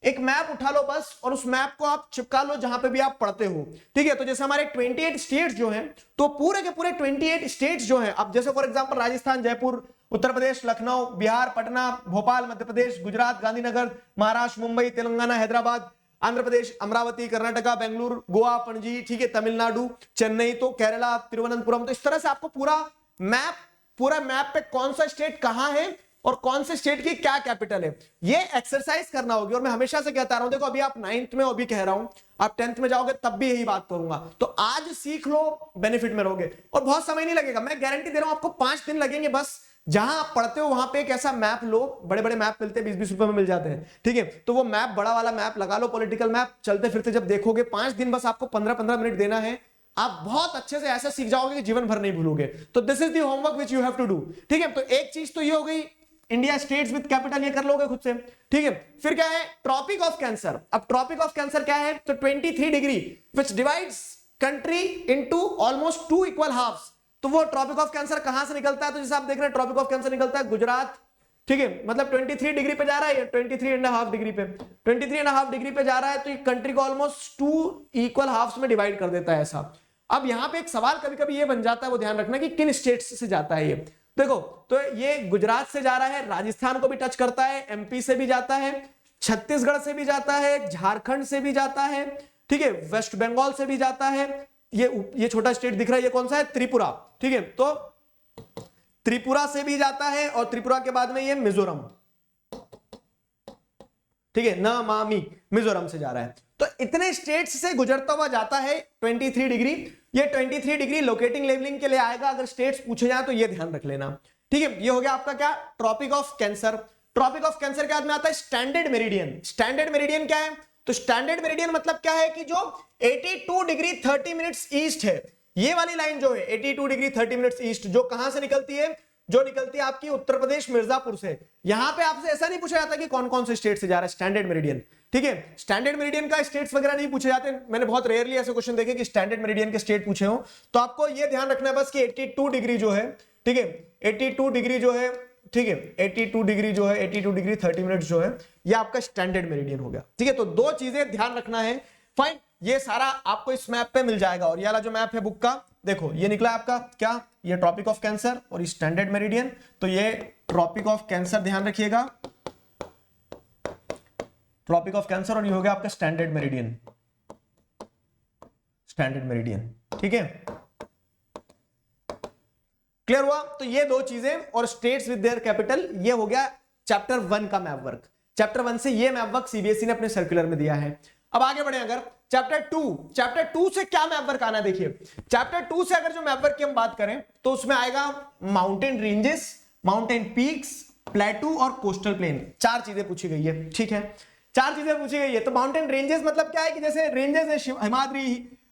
एक मैप उठा लो बस, और उस मैप को आप चिपका लो जहां पे भी आप पढ़ते हो, ठीक है। तो जैसे हमारे 28 स्टेट्स जो हैं, तो पूरे के पूरे 28 स्टेट्स जो हैं, अब जैसे फॉर एग्जांपल राजस्थान, जयपुर, उत्तर प्रदेश, लखनऊ, बिहार, पटना, भोपाल, मध्य प्रदेश, गुजरात, गांधीनगर, महाराष्ट्र, मुंबई, तेलंगाना, हैदराबाद, आंध्र प्रदेश, अमरावती, कर्नाटका, बेंगलुरु, गोवा, पणजी, ठीक है, तमिलनाडु, चेन्नई, तो केरला, तिरुवनंतपुरम। तो इस तरह से आपको पूरा मैप पे कौन सा स्टेट कहां है और कौन से स्टेट की क्या कैपिटल है, ये एक्सरसाइज करना होगी। और मैं हमेशा से कहता रहा हूं, देखो अभी आप 9th में हो, अभी कह रहा हूं, आप 10th में जाओगे तब भी यही बात करूंगा। तो आज सीख लो, बेनिफिट में रहोगे, और बहुत समय नहीं लगेगा, मैं गारंटी दे रहा हूं आपको 5 दिन लगेंगे बस। जहां आप पढ़ते हो वहां पे एक ऐसा मैप लो, बड़े बड़े मैप मिलते हैं, 20-20 रुपए में मिल जाते हैं, ठीक है। तो वो मैप, बड़ा वाला मैप लगा लो, पॉलिटिकल मैप, चलते फिरते जब देखोगे, 5 दिन बस आपको 15-15 मिनट देना है, आप बहुत अच्छे से ऐसा सीख जाओगे कि जीवन भर नहीं भूलोगे। तो this is the homework which you have to do, ठीक है। तो एक चीज तो ये हो गई, इंडिया स्टेट्स विद कैपिटल, ये कर लोगे खुद से, ठीक है। फिर क्या है, ट्रॉपिक ऑफ कैंसर। अब ट्रॉपिक ऑफ कैंसर क्या है, तो 23 degree which divides country into almost 2 equal halves. तो वो ट्रॉपिक ऑफ कैंसर कहां से निकलता है, तो जैसे आप देख रहे हैं ट्रॉपिक ऑफ कैंसर निकलता है गुजरात, ठीक है, मतलब 23 डिग्री पे जा रहा है, 23.5 डिग्री पे, 23.5 डिग्री पे जा रहा है, तो ये कंट्री को ऑलमोस्ट 2 इक्वल हाफ्स में डिवाइड कर देता है ऐसा। अब यहां पे एक सवाल कभी कभी ये बन जाता है, वो ध्यान रखना कि किन स्टेट्स से जाता है ये। देखो, तो ये गुजरात से जा रहा है, राजस्थान को भी टच करता है, एमपी से भी जाता है, छत्तीसगढ़ से भी जाता है, झारखंड से भी जाता है, ठीक है, वेस्ट बंगाल से भी जाता है। ये छोटा स्टेट दिख रहा है, ये कौन सा है, त्रिपुरा, ठीक है। तो त्रिपुरा से भी जाता है, और त्रिपुरा के बाद में ये मिजोरम, ठीक है, नमामि, मिजोरम से जा रहा है। तो इतने स्टेट्स से गुजरता हुआ जाता है 23 डिग्री। ये 23 डिग्री लोकेटिंग लेवलिंग के लिए आएगा, अगर स्टेट्स पूछे जाए तो ये ध्यान रख लेना, ठीक है। ये हो गया आपका क्या, tropic of cancer. Tropic of cancer के बाद में आता है स्टैंडर्ड मेरिडियन। स्टैंडर्ड मेरिडियन क्या है? तो स्टैंडर्ड मेरिडियन मतलब क्या है कि जो 82 डिग्री 30 मिनट्स ईस्ट है, ये वाली लाइन जो है 82 डिग्री 30 मिनट्स ईस्ट, जो कहां से निकलती है? जो निकलती है आपकी उत्तर प्रदेश मिर्जापुर से। यहां पे आपसे ऐसा नहीं पूछा जाता कि कौन कौन से स्टेट से जा रहा है स्टैंडर्ड मेरिडियन, ठीक है? स्टैंडर्ड मेरिडियन का स्टेट्स वगैरह नहीं पूछे जाते। मैंने बहुत रेयरली ऐसे क्वेश्चन देखे कि स्टैंडर्ड मेरिडियन के स्टेट पूछे हो। तो आपको ये ध्यान रखना है बस कि 82 डिग्री जो है, ठीक है, 82 डिग्री जो है, ठीक है, 82 डिग्री जो है, 82 डिग्री 30 मिनट जो है, ये आपका स्टैंडर्ड मेरिडियन हो गया, ठीक है? तो दो चीजें ध्यान रखना है। फाइन, ये सारा आपको इस मैप पे मिल जाएगा। और ये वाला जो मैप है बुक का, देखो ये निकला आपका क्या? ये ट्रॉपिक ऑफ कैंसर और स्टैंडर्ड मेरिडियन। तो ये ट्रॉपिक ऑफ कैंसर ध्यान रखिएगा, ट्रॉपिक ऑफ कैंसर, और ये हो गया आपका स्टैंडर्ड मेरिडियन, स्टैंडर्ड मेरिडियन, ठीक है? क्लियर हुआ? तो ये दो चीजें और स्टेट्स विद देयर कैपिटल, ये हो गया चैप्टर 1 का मैप वर्क। चैप्टर 1 से ये मैप वर्क सीबीएसई ने अपने सर्कुलर में दिया है। अब आगे बढ़े, अगर चैप्टर 2 से क्या मैप वर्क आना, देखिए चैप्टर 2 से अगर जो मैप वर्क की हम बात करें तो उसमें आएगा माउंटेन रेंजेस, माउंटेन पीक्स, प्लेटू और कोस्टल प्लेन। चार चीजें पूछी गई है, ठीक है? चार चीजें पूछी गई है। तो माउंटेन रेंजेस मतलब क्या है कि जैसे रेंजेस है हिमाद्री,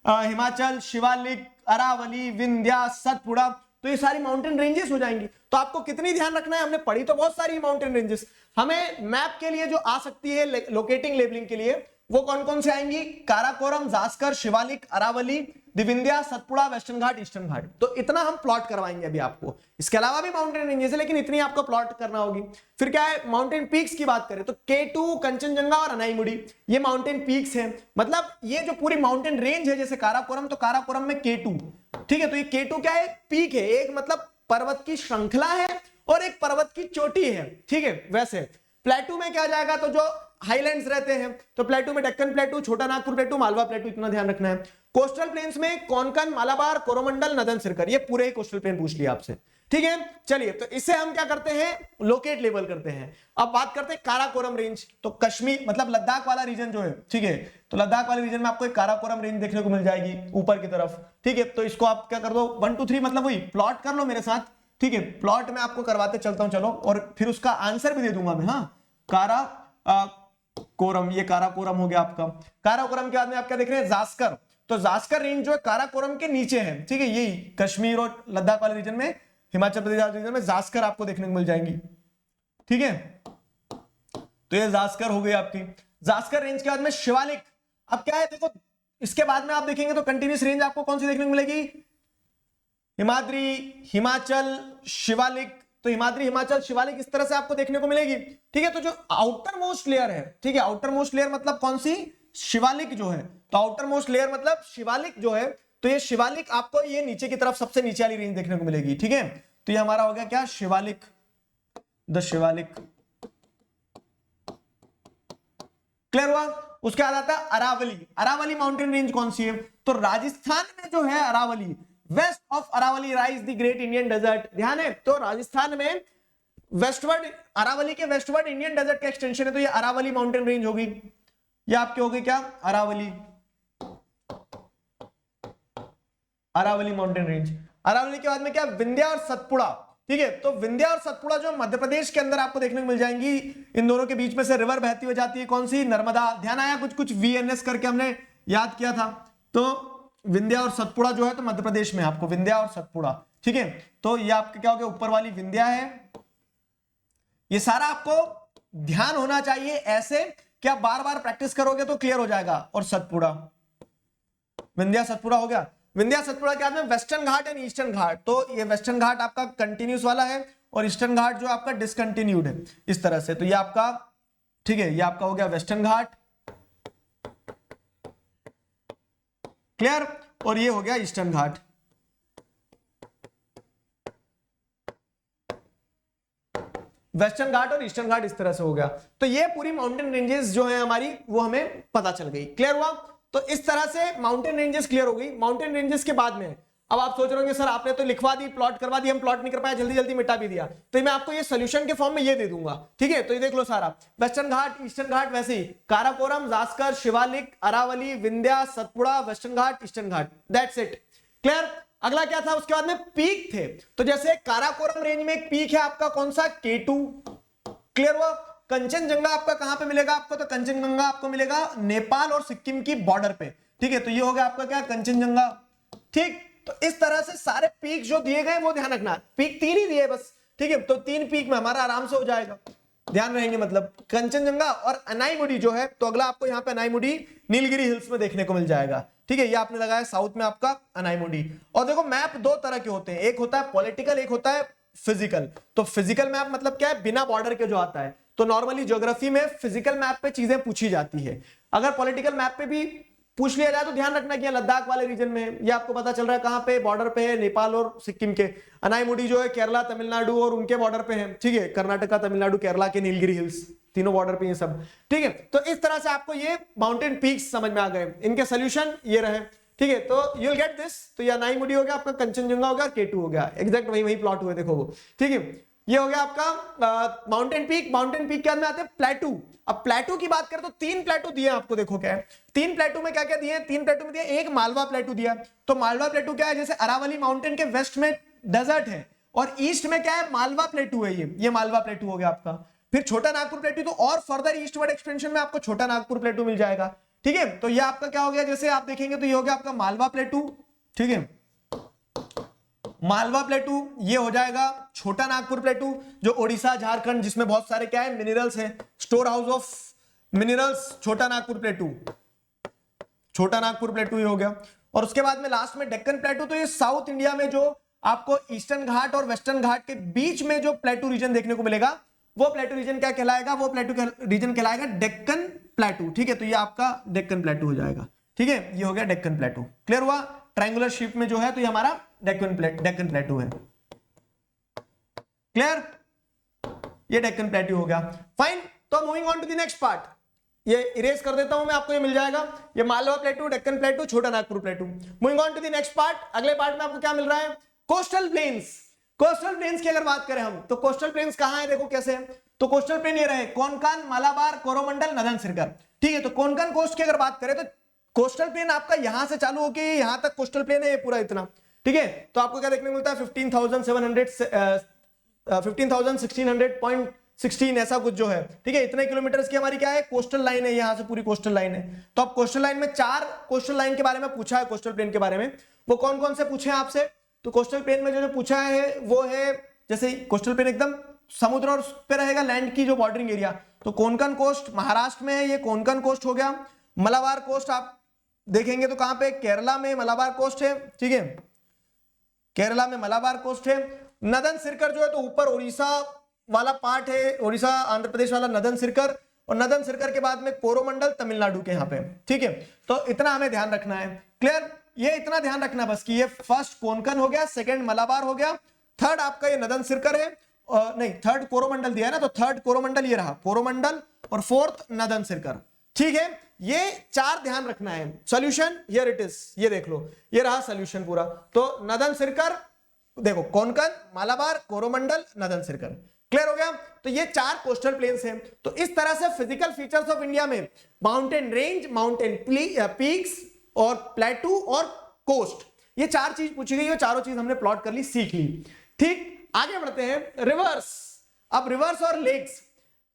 हिमाचल, शिवालिक, अरावली, विंध्या, सतपुड़ा, तो ये सारी माउंटेन रेंजेस हो जाएंगी। तो आपको कितनी ध्यान रखना है, हमने पढ़ी तो बहुत सारी माउंटेन रेंजेस, हमें मैप के लिए जो आ सकती है लोकेटिंग लेबलिंग के लिए, वो कौन कौन से आएंगी? काराकोरम, जास्कर, शिवालिक, अरावली, दिविंध्या, सतपुड़ा, वेस्टर्न घाट, ईस्टर्न घाट। तो इतना हम प्लॉट करवाएंगे अभी आपको। इसके अलावा भी माउंटेन रेंजेस है, लेकिन इतनी आपको प्लॉट करना होगी। फिर क्या है, माउंटेन पीक्स की बात करें तो K2, कंचनजंगा और अनाईमुड़ी, ये माउंटेन पीक्स हैं। मतलब ये जो पूरी माउंटेन रेंज है, जैसे काराकोरम, तो काराकोरम में K2, ठीक है? तो ये K2 क्या है? पीक है, एक मतलब पर्वत की श्रृंखला है और एक पर्वत की चोटी है, ठीक है? वैसे प्लेटू में क्या जाएगा? तो जो हाईलैंड्स रहते हैं, तो प्लेटू में डेक्कन प्लेटू, छोटा नागपुर प्लेटू, मालवा प्लेटू, इतना ध्यान रखना है। कोस्टल प्लेन्स में कोंकण, मालाबार, कोरोमंडल, नदन सिरकर, ये पूरे ही कोस्टल प्लेन पूछ लिया आपसे, ठीक है? चलिए, तो इससे हम क्या करते हैं? लोकेट लेवल करते हैं। अब बात करते हैं काराकोरम रेंज। तो कश्मीर मतलब लद्दाख वाला रीजन जो है, ठीक है, तो लद्दाख वाले रीजन में आपको एक काराकोरम रेंज देखने को मिल जाएगी ऊपर की तरफ, ठीक है? तो इसको आप क्या कर दो, 1 2 3 मतलब वही प्लॉट कर लो मेरे साथ, ठीक है? प्लॉट में आपको करवाते चलता हूं, चलो, और फिर उसका आंसर भी दे दूंगा मैं। हाँ, काराकोरम, ये काराकोरम हो गया आपका। काराकोरम के बाद में आप क्या देख रहे हैं? जास्कर। तो जास्कर रेंज जो है काराकोरम के नीचे है, ठीक है? यही कश्मीर और लद्दाख वाले रीजन में, हिमाचल प्रदेश वाले रीजन में जास्कर आपको देखने को मिल जाएंगी, ठीक है? तो ये जास्कर हो गई आपकी। जास्कर रेंज के बाद में शिवालिक। अब क्या है, देखो इसके बाद में आप देखेंगे तो कंटिन्यूस रेंज आपको कौन सी देखने को मिलेगी? हिमाद्री, हिमाचल, शिवालिक। तो हिमाद्री, हिमाचल, शिवालिक इस तरह से आपको देखने को मिलेगी, ठीक है? तो जो आउटर मोस्ट लेयर है, ठीक है, आउटर मोस्ट लेयर मतलब कौन सी? शिवालिक जो है। तो आउटर मोस्ट लेयर मतलब शिवालिक जो है, तो ये शिवालिक आपको ये नीचे की तरफ सबसे नीचे वाली रेंज देखने को मिलेगी, ठीक है? तो ये हमारा हो गया क्या? शिवालिक, द शिवालिक। क्लियर हुआ? उसके बाद आता है अरावली। अरावली माउंटेन रेंज कौन सी है? तो राजस्थान में जो है Aravalli, west of Aravalli rise the great Indian desert. ध्यान है, तो राजस्थान में वेस्टवर्ड, अरावली के वेस्टवर्ड इंडियन डेजर्ट का एक्सटेंशन है, तो ये अरावली माउंटेन रेंज होगी। ये आपके हो गई क्या? Aravalli, Aravalli mountain range. अरावली के बाद में क्या? विंध्या और सतपुड़ा, ठीक है? तो विंध्या और सतपुड़ा जो मध्य प्रदेश के अंदर आपको देखने को मिल जाएंगी। इन दोनों के बीच में से रिवर बहती हुई जाती है, कौन सी? नर्मदा। ध्यान आया? कुछ कुछ VNS करके हमने याद किया था। तो विंध्या और सतपुड़ा जो है तो मध्य प्रदेश में आपको विंध्या और सतपुड़ा, ठीक है? तो ये आपके क्या हो गया? ऊपर वाली विंध्या है। ये सारा आपको ध्यान होना चाहिए, ऐसे कि आप बार बार प्रैक्टिस करोगे तो क्लियर हो जाएगा। और सतपुड़ा, विंध्या सतपुड़ा हो गया। विंध्या सतपुड़ा के बाद में वेस्टर्न घाट एंड ईस्टर्न घाट। तो ये वेस्टर्न घाट आपका कंटिन्यूस वाला है और ईस्टर्न घाट जो आपका डिसकंटिन्यूड है, इस तरह से। तो ये आपका, ठीक है, ये आपका हो गया वेस्टर्न घाट, क्लियर? और ये हो गया ईस्टर्न घाट। वेस्टर्न घाट और ईस्टर्न घाट इस तरह से हो गया। तो ये पूरी माउंटेन रेंजेस जो है हमारी, वो हमें पता चल गई। क्लियर हुआ? तो इस तरह से माउंटेन रेंजेस क्लियर हो गई। माउंटेन रेंजेस के बाद में अब आप सोच रहे होंगे सर आपने तो लिखवा दी, प्लॉट करवा दी, हम प्लॉट नहीं कर पाए, जल्दी जल्दी मिटा भी दिया। तो मैं आपको ये सोल्यूशन के फॉर्म में ये दे दूंगा, ठीक है? तो ये देख लो सारा, वेस्टर्न घाट, ईस्टर्न घाट, वैसे ही Karakoram, Zaskar, Shivalik, Aravalli, Vindhya, Satpura, western Ghat, eastern Ghat, that's it. Clear? अगला क्या था? उसके बाद में पीक थे। तो जैसे काराकोरम रेंज में एक पीक है आपका, कौन सा? K2, क्लियर हुआ? कंचनजंगा आपका कहां पे मिलेगा आपको? तो कंचनजंगा आपको मिलेगा नेपाल और सिक्किम की बॉर्डर पे, ठीक है। तो ये हो गया आपका क्या, कंचनजंगा, ठीक। तो इस तरह से सारे पीक जो दिए गए वो ध्यान रखना, पीक 3 ही दिए बस, ठीक है। तो 3 पीक में हमारा आराम से हो जाएगा, ध्यान रहेंगे। मतलब कंचनजंगा और अनाईमुडी जो है, तो अगला आपको यहाँ पे अनाईमुडी नीलगिरी हिल्स में देखने को मिल जाएगा, ठीक है। ये आपने लगाया साउथ में आपका अनाईमुडी। और देखो मैप दो तरह के होते हैं, एक होता है पॉलिटिकल, एक होता है फिजिकल। तो फिजिकल मैप मतलब क्या है, बिना बॉर्डर के जो आता है। तो नॉर्मली ज्योग्राफी में फिजिकल मैप पे चीजें पूछी जाती है। अगर पॉलिटिकल मैप पे भी पूछ लिया जाए तो ध्यान रखना कि लद्दाख वाले रीजन में, ये आपको पता चल रहा है कहां पे, बॉर्डर पे है नेपाल और सिक्किम के। अनाईमुडी जो है केरला तमिलनाडु और उनके बॉर्डर पे है, ठीक है। कर्नाटका तमिलनाडु केरला के नीलगिरी हिल्स तीनों बॉर्डर पे ये सब, ठीक है। तो इस तरह से आपको ये माउंटेन पीक्स समझ में आ गए, इनके सोल्यूशन ये रहे, ठीक है। तो यू विल गेट दिस। तो ये अनाईमुडी हो गया आपका, कंचनजंगा हो गया, K2 हो गया, एग्जैक्ट वही वही प्लॉट हुए, देखो वो, ठीक है। ये हो गया आपका माउंटेन पीक। माउंटेन पीक के अंदर आते हैं प्लेटू। अब प्लेटू की बात करें तो 3 प्लेटू दिए आपको, देखो क्या है 3 प्लेटू में क्या क्या दिए, 3 प्लेटू में दिया, एक मालवा प्लेटू दिया। तो मालवा प्लेटू क्या है, जैसे अरावली माउंटेन के वेस्ट में डेजर्ट है और ईस्ट में क्या है, मालवा प्लेटू है, ये मालवा प्लेटू हो गया आपका। फिर छोटा नागपुर प्लेटू, तो और फर्दर ईस्टवर्ड एक्सटेंशन में आपको छोटा नागपुर प्लेटू मिल जाएगा, ठीक है। तो ये आपका क्या हो गया, जैसे आप देखेंगे तो ये हो गया आपका मालवा प्लेटू, ठीक है। मालवा प्लेटू ये हो जाएगा छोटा नागपुर प्लेटू, जो ओडिशा झारखंड जिसमें बहुत सारे क्या है, मिनरल्स हैं, स्टोर हाउस ऑफ मिनरल्स, छोटा नागपुर प्लेटू, छोटा नागपुर प्लेटू ये हो गया। और उसके बाद में लास्ट में डेक्कन प्लेटू। तो ये साउथ इंडिया में जो आपको ईस्टर्न घाट और वेस्टर्न घाट के बीच में जो प्लेटू रीजन देखने को मिलेगा, वो प्लेटू रीजन क्या कहलाएगा, वो प्लेटू रीजन कहलाएगा डेक्कन प्लेटू, ठीक है। तो ये आपका डेक्कन प्लेटू हो जाएगा, ठीक है। ये हो गया डेक्कन प्लेटू, क्लियर हुआ? ट्रायंगुलर शेप में जो है, तो ये हमारा डेक्कन प्लेटू है, क्लियर? ये डेक्कन प्लेटू हो गया, फाइन। तो moving on to the next part, ये इरेज कर देता हूं मैं, आपको ये मिल जाएगा, ये Malwa प्लेटू, Deccan plateau, Chota Nagpur plateau. Moving on to the next part, अगले पार्ट में आपको क्या मिल रहा है, कोस्टल प्लेन्स। कोस्टल प्लेन्स की अगर बात करें हम, तो कोस्टल प्लेन्स कहां है, देखो कैसे है। तो कोस्टल प्लेन ये रहे, कोंकण, मलाबार, कोरोमंडल, नदन सिरकर, ठीक है। तो कोंकण कोस्ट की अगर बात करें तो कोस्टल प्लेन आपका यहां से चालू होकर यहां तक कोस्टल प्लेन है, ये पूरा इतना, ठीक है। तो आपको क्या देखने को मिलता है, 16,16 ऐसा कुछ जो है, ठीक है। इतने किलोमीटर की हमारी क्या है, कोस्टल लाइन है, यहां से पूरी कोस्टल लाइन है। तो अब कोस्टल लाइन में 4 कोस्टल लाइन के बारे में पूछा है, कोस्टल प्लेन के बारे में, वो कौन कौन से पूछे हैं आपसे। तो कोस्टल प्लेन में जो पूछा है वो है, जैसे कोस्टल प्लेन एकदम समुद्र और पे रहेगा, लैंड की जो बॉर्डरिंग एरिया, तो कोंकण कोस्ट महाराष्ट्र में है, ये कोंकण कोस्ट हो गया। मलाबार कोस्ट आप देखेंगे तो कहां पे, केरला में मलाबार कोस्ट है, ठीक है, केरला में मलाबार कोस्ट है। नदन सिरकर जो है तो ऊपर उड़ीसा वाला पार्ट है, उड़ीसा आंध्र प्रदेश वाला नदन सिरकर, और नदन सिरकर के बाद में कोरोमंडल तमिलनाडु के यहाँ पे, ठीक है। तो इतना हमें ध्यान रखना है, क्लियर? ये इतना ध्यान रखना बस कि ये फर्स्ट कोंकण हो गया, सेकंड मलाबार हो गया, थर्ड आपका ये नदन सिरकर है, नहीं थर्ड कोरोमंडल दिया है ना, तो थर्ड कोरोमंडल ये रहा कोरोमंडल, और फोर्थ नदन सिरकर, ठीक है। ये 4 ध्यान रखना है। सॉल्यूशन हियर इट इज, ये देख लो, ये रहा सॉल्यूशन पूरा। तो नदन सिरकर, देखो कोंकण, मालाबार, कोरोमंडल, नदन सिरकर, क्लियर हो गया। तो ये 4 कोस्टल प्लेन्स हैं। तो इस तरह से फिजिकल फीचर्स ऑफ इंडिया में माउंटेन रेंज, माउंटेन पीक्स और प्लेटू और कोस्ट, ये 4 चीज पूछी गई है, चारों चीज हमने प्लॉट कर ली, सीख ली, ठीक। आगे बढ़ते हैं, रिवर्स। अब रिवर्स और लेक्स,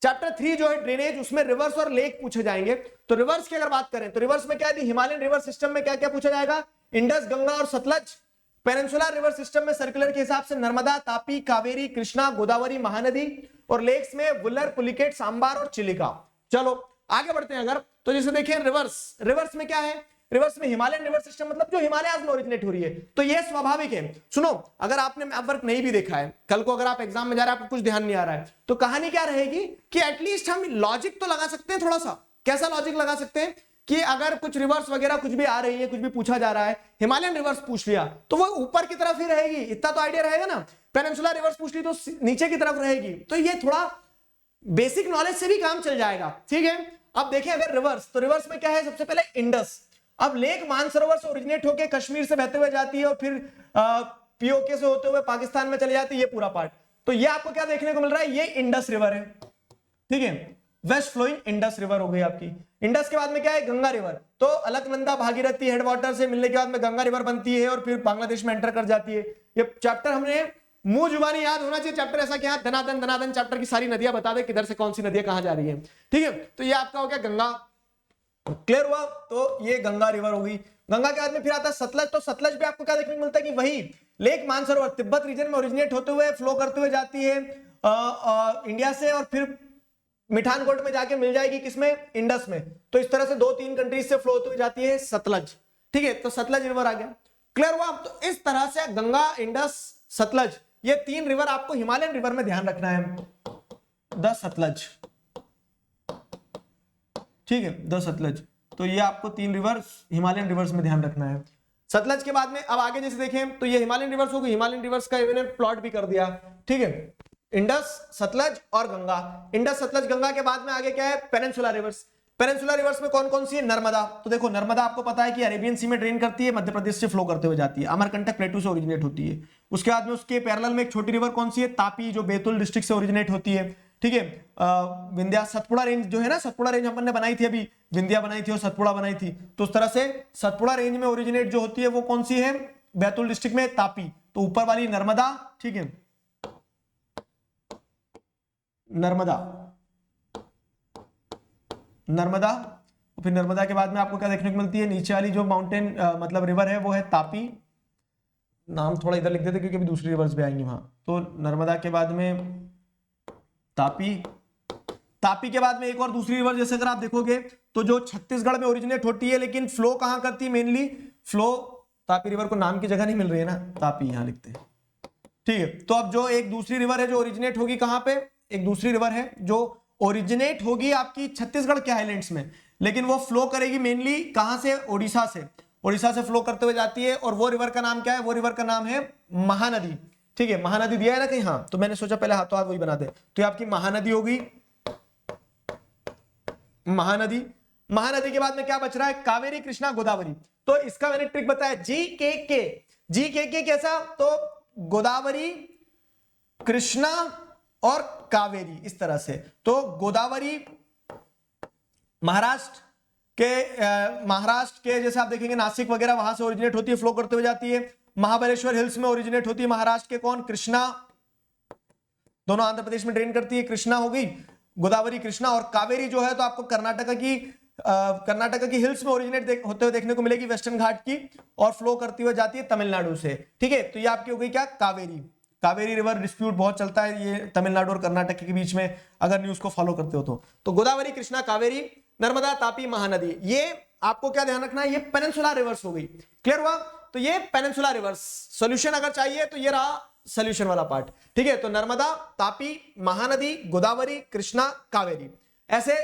चैप्टर 3 जो है ड्रेनेज, उसमें रिवर्स और लेक पूछे जाएंगे। तो रिवर्स की अगर बात करें तो रिवर्स में क्या है, हिमालयन रिवर सिस्टम में क्या क्या पूछा जाएगा, इंडस, गंगा और सतलज। पेनिनसुलर रिवर सिस्टम में सर्कुलर के हिसाब से नर्मदा, तापी, कावेरी, कृष्णा, गोदावरी, महानदी, और लेक्स में वुलर, पुलिकेट, सांबार और चिलिका। चलो आगे बढ़ते हैं अगर, तो जैसे देखिए रिवर्स में क्या है, रिवर्स में हिमालयन रिवर सिस्टम मतलब जो हिमालय में ओरिजिनेट हो रही है, तो ये स्वाभाविक है। सुनो, अगर आपने मैप वर्क नहीं भी देखा है, कल को अगर आप एग्जाम में जा रहे हैं, आपको कुछ ध्यान नहीं आ रहा है, तो कहानी क्या रहेगी कि एटलीस्ट हम लॉजिक तो लगा सकते हैं थोड़ा सा। कैसा लॉजिक लगा सकते हैं कि अगर कुछ रिवर्स वगैरह कुछ भी आ रही है, कुछ भी पूछा जा रहा है, हिमालयन रिवर्स पूछ लिया तो वो ऊपर की तरफ ही रहेगी, इतना तो आइडिया रहेगा ना। पेनिनसुलर रिवर्स पूछ ली तो नीचे की तरफ रहेगी, तो ये थोड़ा बेसिक नॉलेज से भी काम चल जाएगा, ठीक है। अब देखें अगर रिवर्स, तो रिवर्स में क्या है, सबसे पहले इंडस। अब लेक मानसरोवर से ओरिजिनेट होकर कश्मीर से बहते हुए जाती है और फिर पीओके से होते हुए पाकिस्तान में चले जाती है, ये पूरा पार्ट। तो ये आपको क्या देखने को मिल रहा है, ये इंडस रिवर है, ठीक है, वेस्ट फ्लोइंग इंडस रिवर हो गई आपकी। इंडस के बाद में क्या है, गंगा रिवर। तो अलकनंदा भागीरथी हेडवाटर से मिलने के बाद में गंगा रिवर बनती है और फिर बांग्लादेश में एंटर कर जाती है। ये चैप्टर हमने मुंह जुबानी याद होना चाहिए चैप्टर, ऐसा क्या धनाधन धनाधन चैप्टर की सारी नदियां बता दे किधर से कौन सी नदियां कहां जा रही है। ठीक है, तो ये आपका हो गया गंगा। क्लियर हुआ, तो ये गंगा रिवर होगी। गंगा के बाद में फिर आता है सतलज। तो सतलज पे आपको क्या देखने को मिलता है कि वही लेक मानसरोवर तिब्बत रीजन में ओरिजिनेट होते हुए फ्लो करते हुए जाती है इंडिया से, और फिर मिठानकोट में जाके मिल जाएगी किसमें, इंडस में। तो इस तरह से 2-3 कंट्रीज से फ्लो होते हुए जाती है सतलज। ठीक है, तो सतलज रिवर आ गया। क्लियर हुआ, तो इस तरह से गंगा, इंडस, सतलज, ये 3 रिवर आपको हिमालयन रिवर में ध्यान रखना है। द सतलज, ठीक है, द सतलज। तो ये आपको 3 रिवर्स हिमालयन रिवर्स में ध्यान रखना है। सतलज के बाद में अब आगे जैसे देखें तो ये हिमालयन रिवर्स होगी, हिमालयन रिवर्स का मैंने प्लॉट भी कर दिया। ठीक है, इंडस, सतलज और गंगा। इंडस, सतलज, गंगा के बाद में आगे क्या है, पेनिनसुला रिवर्स। पेनिनसुला रिवर्स में कौन कौन सी है, नर्मदा। तो देखो नर्मदा आपको पता है कि अरेबियन सी में ड्रेन करती है, मध्य प्रदेश से फ्लो करते हुए जाती है, अमरकंटक प्लेटू से ओरिजिनेट होती है। उसके बाद में उसके पैरेलल में एक छोटी रिवर कौन सी है, तापी, जो बैतूल डिस्ट्रिक्ट से ओरिजिनेट होती है। ठीक है, विंध्या, सतपुड़ा रेंज जो है ना, सतपुड़ा रेंज अपन ने बनाई थी अभी, विंध्या बनाई थी और सतपुड़ा बनाई थी। तो उस तरह से सतपुड़ा रेंज में ओरिजिनेट जो होती है वो कौन सी है, बैतूल डिस्ट्रिक्ट में, तापी। तो ऊपर वाली नर्मदा, ठीक है, नर्मदा, नर्मदा। फिर नर्मदा के बाद में आपको क्या देखने को मिलती है, नीचे वाली जो माउंटेन मतलब रिवर है वो है तापी। नाम थोड़ा इधर लिख देते क्योंकि अभी दूसरी रिवर्स भी आएंगी वहां। तो नर्मदा के बाद में तापी, तापी के बाद में एक और दूसरी रिवर, जैसे अगर आप देखोगे तो जो छत्तीसगढ़ में ओरिजिनेट होती है, लेकिन फ्लो कहां करती है, मेनली फ्लो, तापी रिवर को नाम की जगह नहीं मिल रही है ना, तापी यहां लिखते हैं। ठीक है, तो अब जो एक दूसरी रिवर है जो ओरिजिनेट होगी कहां पे, एक दूसरी रिवर है जो ओरिजिनेट होगी आपकी छत्तीसगढ़ के हाईलैंड्स में, लेकिन वो फ्लो करेगी मेनली कहां से, ओडिशा से। ओडिशा से फ्लो करते हुए जाती है, और वो रिवर का नाम क्या है, वो रिवर का नाम है महानदी। ठीक है, महानदी दिया है ना कहीं, हाँ, तो मैंने सोचा पहले हाथों हाथ वही बना दे। तो ये आपकी महानदी होगी, महानदी। महानदी के बाद में क्या बच रहा है, कावेरी, कृष्णा, गोदावरी। तो इसका मैंने ट्रिक बताया, GKK। GKK कैसा, तो गोदावरी, कृष्णा और कावेरी, इस तरह से। तो गोदावरी महाराष्ट्र के जैसे आप देखेंगे नासिक वगैरह वहां से ओरिजिनेट होती है, फ्लो करते हुए जाती है। महाबलेश्वर हिल्स में ओरिजिनेट होती है महाराष्ट्र के कौन, कृष्णा, दोनों आंध्र प्रदेश में ड्रेन करती है, कृष्णा हो गई, गोदावरी, कृष्णा। और कावेरी जो है तो आपको कर्नाटक की हिल्स में ओरिजिनेट होते हुए देखने को मिलेगी, वेस्टर्न घाट की, और फ्लो करती हुई जाती है तमिलनाडु से। ठीक है, तो ये आपकी हो गई क्या, कावेरी। कावेरी रिवर डिस्प्यूट बहुत चलता है ये तमिलनाडु और कर्नाटक के बीच में, अगर न्यूज को फॉलो करते हो तो गोदावरी, कृष्णा, कावेरी, नर्मदा, तापी, महानदी, ये आपको क्या ध्यान रखना है, ये पेनिनसुला रिवर्स हो गई। क्लियर हुआ, तो ये पेनिनसुला रिवर्स। सॉल्यूशन अगर चाहिए तो ये रहा सॉल्यूशन वाला पार्ट। ठीक है, तो नर्मदा, तापी, महानदी, गोदावरी, कृष्णा, कावेरी। ऐसे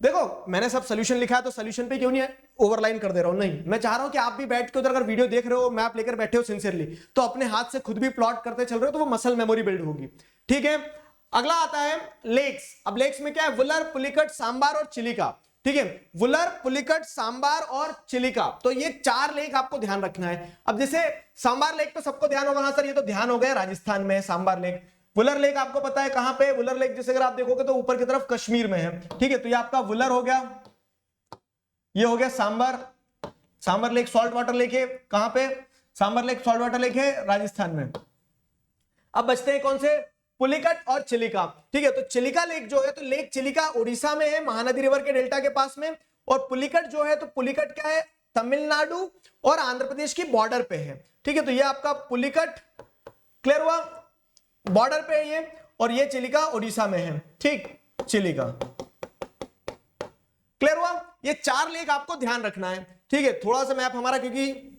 देखो मैंने सब सॉल्यूशन लिखा है, तो सॉल्यूशन पे क्यों नहीं ओवरलाइन कर दे रहा हूं, नहीं, मैं चाह रहा हूं कि आप भी बैठ के उधर अगर वीडियो देख रहे हो, मैप लेकर बैठे हो सिंसियरली, तो अपने हाथ से खुद भी प्लॉट करते चल रहे हो, तो वो मसल मेमोरी बिल्ड होगी। ठीक है, अगला आता है लेक्स। अब लेक्स में क्या है, वुलर, पुलिकट, सांबार और चिलिका। ठीक है, वुलर, पुलिकट, सांबार और चिलिका, तो ये 4 लेक आपको ध्यान रखना है। अब जैसे सांबार लेक तो सबको ध्यान होगा, हाँ सर ये तो ध्यान हो गया, राजस्थान में सांबार लेक। वुलर लेक आपको पता है कहां पे, वुलर लेक जैसे अगर आप देखोगे तो ऊपर की तरफ कश्मीर में है। ठीक है, तो ये आपका वुलर हो गया, ये हो गया Sambhar. Sambhar lake salt water lake है कहां पे, Sambhar lake salt water lake है राजस्थान में। अब बचते हैं कौन से, पुलिकट और चिलिका। ठीक है, तो चिलिका लेक जो है, तो लेक चिलिका उड़ीसा में है, महानदी रिवर के डेल्टा के पास में। और पुलिकट जो है, तो पुलिकट क्या है, तमिलनाडु और आंध्र प्रदेश की बॉर्डर पे है। ठीक है, तो ये आपका पुलिकट, क्लियर हुआ, बॉर्डर पे है ये, और ये चिलिका उड़ीसा में है। ठीक, चिलिका, क्लियर हुआ, ये 4 लेक आपको ध्यान रखना है। ठीक है, थोड़ा सा मैप हमारा क्योंकि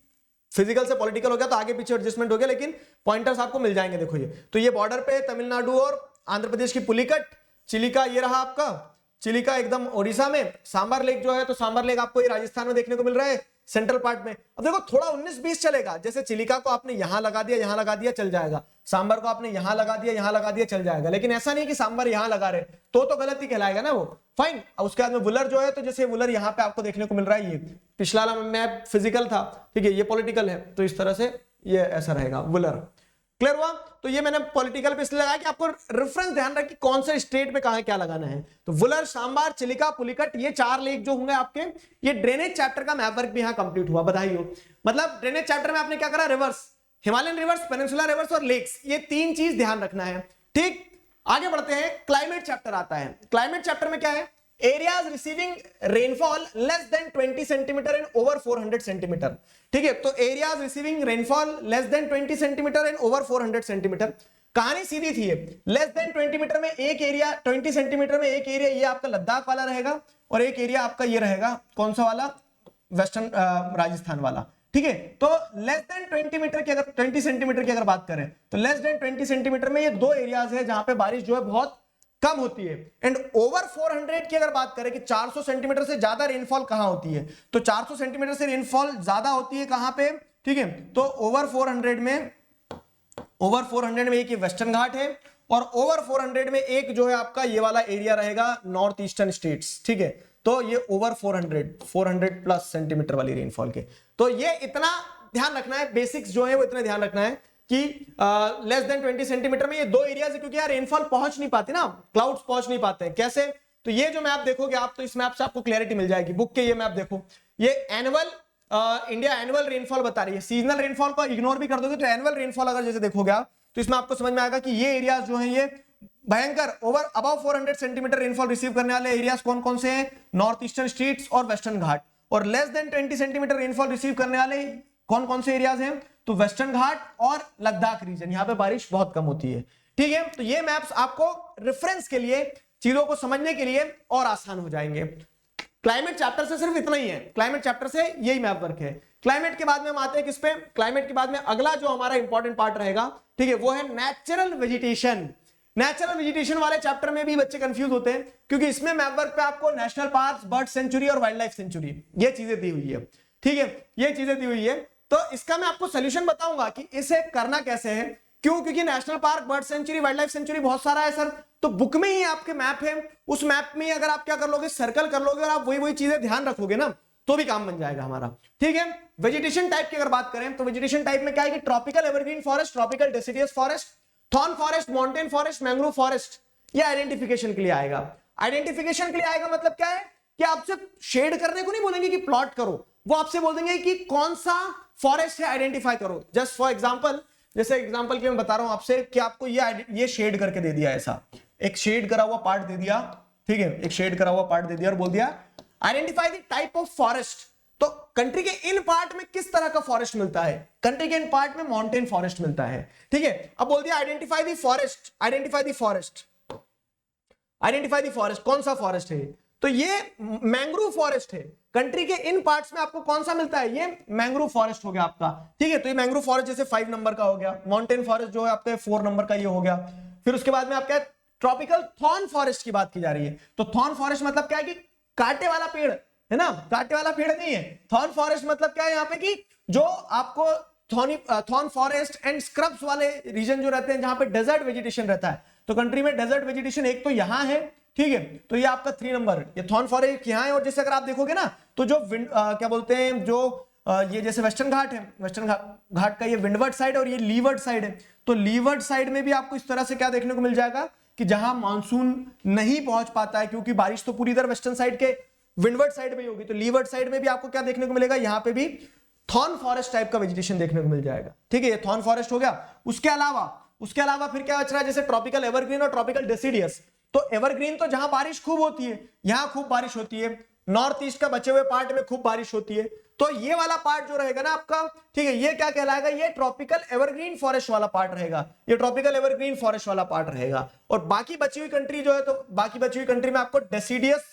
फिजिकल से पॉलिटिकल हो गया तो आगे पीछे एडजस्टमेंट हो गया, लेकिन पॉइंटर्स आपको मिल जाएंगे। देखो ये तो ये बॉर्डर पे तमिलनाडु और आंध्र प्रदेश की पुलिकट, चिलिका ये रहा आपका, चिलिका एकदम ओडिशा में। सांबर लेक जो है, तो सांबर लेक आपको ये राजस्थान में देखने को मिल रहा है, सेंट्रल पार्ट में। अब देखो थोड़ा 19-20 चलेगा, जैसे चिलिका को आपने यहां लगा दिया, यहां लगा दिया, चल जाएगा। सांबर को आपने यहां लगा दिया, यहां लगा दिया, चल जाएगा। लेकिन ऐसा नहीं कि सांबर यहां लगा रहे तो गलत ही कहलाएगा ना वो, फाइन। उसके बाद में वुलर जो है, तो जैसे वुलर यहां पे आपको देखने को मिल रहा है, ये पिछला मैप फिजिकल था, ठीक है, ये पॉलिटिकल है, तो इस तरह से ये ऐसा रहेगा वुलर। क्लियर हुआ, तो ये मैंने पॉलिटिकल पे इसलिए लगाया कि आपको रेफरेंस ध्यान रखें कौन से स्टेट में कहां क्या लगाना है। तो वुलर, सांबार, चिलिका, पुलिकट, ये 4 लेक जो होंगे आपके, ये ड्रेनेज चैप्टर का मैप वर्क भी यहां कंप्लीट हुआ, बधाई हो। मतलब ड्रेनेज चैप्टर में आपने क्या करा, reverse, Himalayan reverse, peninsular reverse और लेक्स, ये तीन चीज ध्यान रखना है। ठीक, आगे बढ़ते हैं, क्लाइमेट चैप्टर आता है। क्लाइमेट चैप्टर में क्या है, areas receiving rainfall less than 20 centimetre and over 400 centimetre. ठीक है, तो areas receiving rainfall less than 20 centimetre and over 400 centimetre. कहानी सीधी थी, लेस देन 20 मीटर में एक एरिया, 20 सेंटीमीटर में एक एरिया, ये आपका लद्दाख वाला रहेगा, और एक एरिया आपका ये रहेगा, कौन सा वाला, वेस्टर्न राजस्थान वाला। ठीक है, तो लेस देन 20 मीटर की अगर 20 सेंटीमीटर की अगर बात करें तो लेस देन 20 सेंटीमीटर में ये दो एरियाज है जहां पे बारिश जो है बहुत कम होती है। एंड ओवर 400 की अगर बात करें कि 400 सेंटीमीटर से ज्यादा रेनफॉल कहां होती है, तो 400 सेंटीमीटर से रेनफॉल ज्यादा होती है कहां पे, ठीक है, तो ओवर 400 में एक वेस्टर्न घाट है, और ओवर 400 में एक जो है आपका ये वाला एरिया रहेगा नॉर्थ ईस्टर्न स्टेट्स। ठीक है, तो ये ओवर 400 प्लस सेंटीमीटर वाली रेनफॉल के, तो ये इतना ध्यान रखना है, बेसिक्स जो है वो इतना ध्यान रखना है कि लेस देन 20 सेंटीमीटर में ये दो एरियाज है, क्योंकि यार रेनफॉल पहुंच नहीं पाती ना, क्लाउड्स पहुंच नहीं पाते हैं। कैसे, तो ये जो मैप देखोगे आप, तो इस मैप से आपको क्लैरिटी मिल जाएगी। बुक के ये मैप देखो, ये एनुअल इंडिया एनुअल रेनफॉल बता रही है। सीजनल रेनफॉल को इग्नोर भी कर दोगे तो एनुअल रेनफॉल अगर जैसे देखोगे आप, तो इसमें आपको समझ में आएगा कि ये एरियाज जो है ये भयंकर over above 400 centimetre rainfall receive करने वाले एरियाज कौन कौन से हैं, नॉर्थ ईस्टर्न स्टेट्स और वेस्टर्न घाट। और less than 20 centimetre rainfall receive करने वाले कौन कौन से एरियाज हैं, तो वेस्टर्न घाट और लद्दाख रीजन, यहां पे बारिश बहुत कम होती है। ठीक है, तो ये मैप्स आपको रेफरेंस के लिए, चीजों को समझने के लिए और आसान हो जाएंगे। क्लाइमेट चैप्टर से सिर्फ इतना ही है, क्लाइमेट चैप्टर से यही मैप वर्क है। क्लाइमेट के बाद में हम आते हैं किस पे, क्लाइमेट के बाद में अगला जो हमारा इंपॉर्टेंट पार्ट रहेगा, ठीक है, वो है नेचुरल वेजिटेशन। नेचुरल वेजिटेशन वाले चैप्टर में भी बच्चे कंफ्यूज होते हैं, क्योंकि इसमें मैप वर्क पे आपको नेशनल पार्क, बर्ड सेंचुरी और वाइल्ड लाइफ सेंचुरी ये चीजें दी हुई है। ठीक है, ये चीजें दी हुई है, तो इसका मैं आपको सोल्यूशन बताऊंगा कि इसे करना कैसे है। क्यों, क्योंकि national park, bird sanctuary, wild life sanctuary बहुत सारा है सर, तो बुक में ही आपके मैप है, उस मैप में अगर आप क्या कर लोगे, सर्कल कर लोगे और आप वही वही चीजें ध्यान रखोगे ना, तो भी काम बन जाएगा हमारा। ठीक है, वेजिटेशन टाइप की अगर बात करें तो वेजिटेशन टाइप में क्या है कि tropical evergreen forest, tropical deciduous forest, thorn forest, mountain forest, mangrove forest, ये आइडेंटिफिकेशन के लिए आएगा। आइडेंटिफिकेशन के लिए आएगा मतलब क्या है कि आपसे शेड करने को नहीं बोलेंगे कि प्लॉट करो, वो आपसे बोल देंगे कि कौन सा फॉरेस्ट है आइडेंटिफाई करो। जस्ट फॉर एग्जांपल, जैसे एग्जांपल के मैं बता रहा हूं आपसे कि आपको ये शेड करके दे दिया, ऐसा एक शेड करा हुआ पार्ट दे दिया, ठीक है, एक शेड करा हुआ पार्ट दे दिया और बोल दिया identify the type of forest. तो कंट्री के इन पार्ट में किस तरह का फॉरेस्ट मिलता है, कंट्री के इन पार्ट में माउंटेन फॉरेस्ट मिलता है। ठीक है, अब बोल दिया identify the forest, identify the forest, identify the forest, कौन सा फॉरेस्ट है, तो ये मैंग्रोव फॉरेस्ट है। कंट्री के इन पार्ट्स में आपको कौन सा मिलता है, ये मैंग्रोव फॉरेस्ट हो गया आपका। ठीक है, तो ये मैंग्रोव फॉरेस्ट जैसे 5 नंबर का हो गया, माउंटेन फॉरेस्ट जो है आपका 4 नंबर का ये हो गया। फिर उसके बाद में आपका ट्रॉपिकल थॉर्न फॉरेस्ट की बात की जा रही है, तो थॉर्न फॉरेस्ट मतलब क्या है कि कांटे वाला पेड़ है ना, कांटे वाला पेड़ नहीं है। थॉर्न फॉरेस्ट मतलब क्या है यहाँ पे कि जो आपको थॉर्न फॉरेस्ट एंड स्क्रब्स वाले रीजन जो रहते हैं जहां पे डेजर्ट वेजिटेशन रहता है, तो कंट्री में डेजर्ट वेजिटेशन एक तो यहां है, ठीक है, तो ये आपका 3 नंबर, ये थॉर्न फॉरेस्ट यहाँ है। और जैसे अगर आप देखोगे ना, तो जो क्या बोलते हैं, जो ये जैसे वेस्टर्न घाट है, वेस्टर्न घाट का ये विंडवर्ड साइड और ये लीवर्ड साइड है, तो लीवर्ड साइड में भी आपको इस तरह से क्या देखने को मिल जाएगा कि जहां मानसून नहीं पहुंच पाता है, क्योंकि बारिश तो पूरी इधर वेस्टर्न साइड के विंडवर्ड साइड में ही होगी, तो लीवर्ड साइड में भी आपको क्या देखने को मिलेगा, यहाँ पे भी थॉर्न फॉरेस्ट टाइप का वेजिटेशन देखने को मिल जाएगा। ठीक है, ये थॉर्न फॉरेस्ट हो गया। उसके अलावा फिर क्या बच रहा है, जैसे ट्रॉपिकल एवरग्रीन और ट्रॉपिकल डेसिडियस। तो एवरग्रीन तो जहां बारिश खूब होती है, यहां खूब बारिश होती है, नॉर्थ ईस्ट का बचे हुए पार्ट में खूब बारिश होती है, तो ये वाला पार्ट जो रहेगा ना आपका, ठीक है, ये क्या कहलाएगा, ये ट्रॉपिकल एवरग्रीन फॉरेस्ट वाला पार्ट रहेगा, ये ट्रॉपिकल एवरग्रीन फॉरेस्ट वाला पार्ट रहेगा। और बाकी बची हुई कंट्री जो है, तो बाकी बची हुई कंट्री में आपको डेसिडियस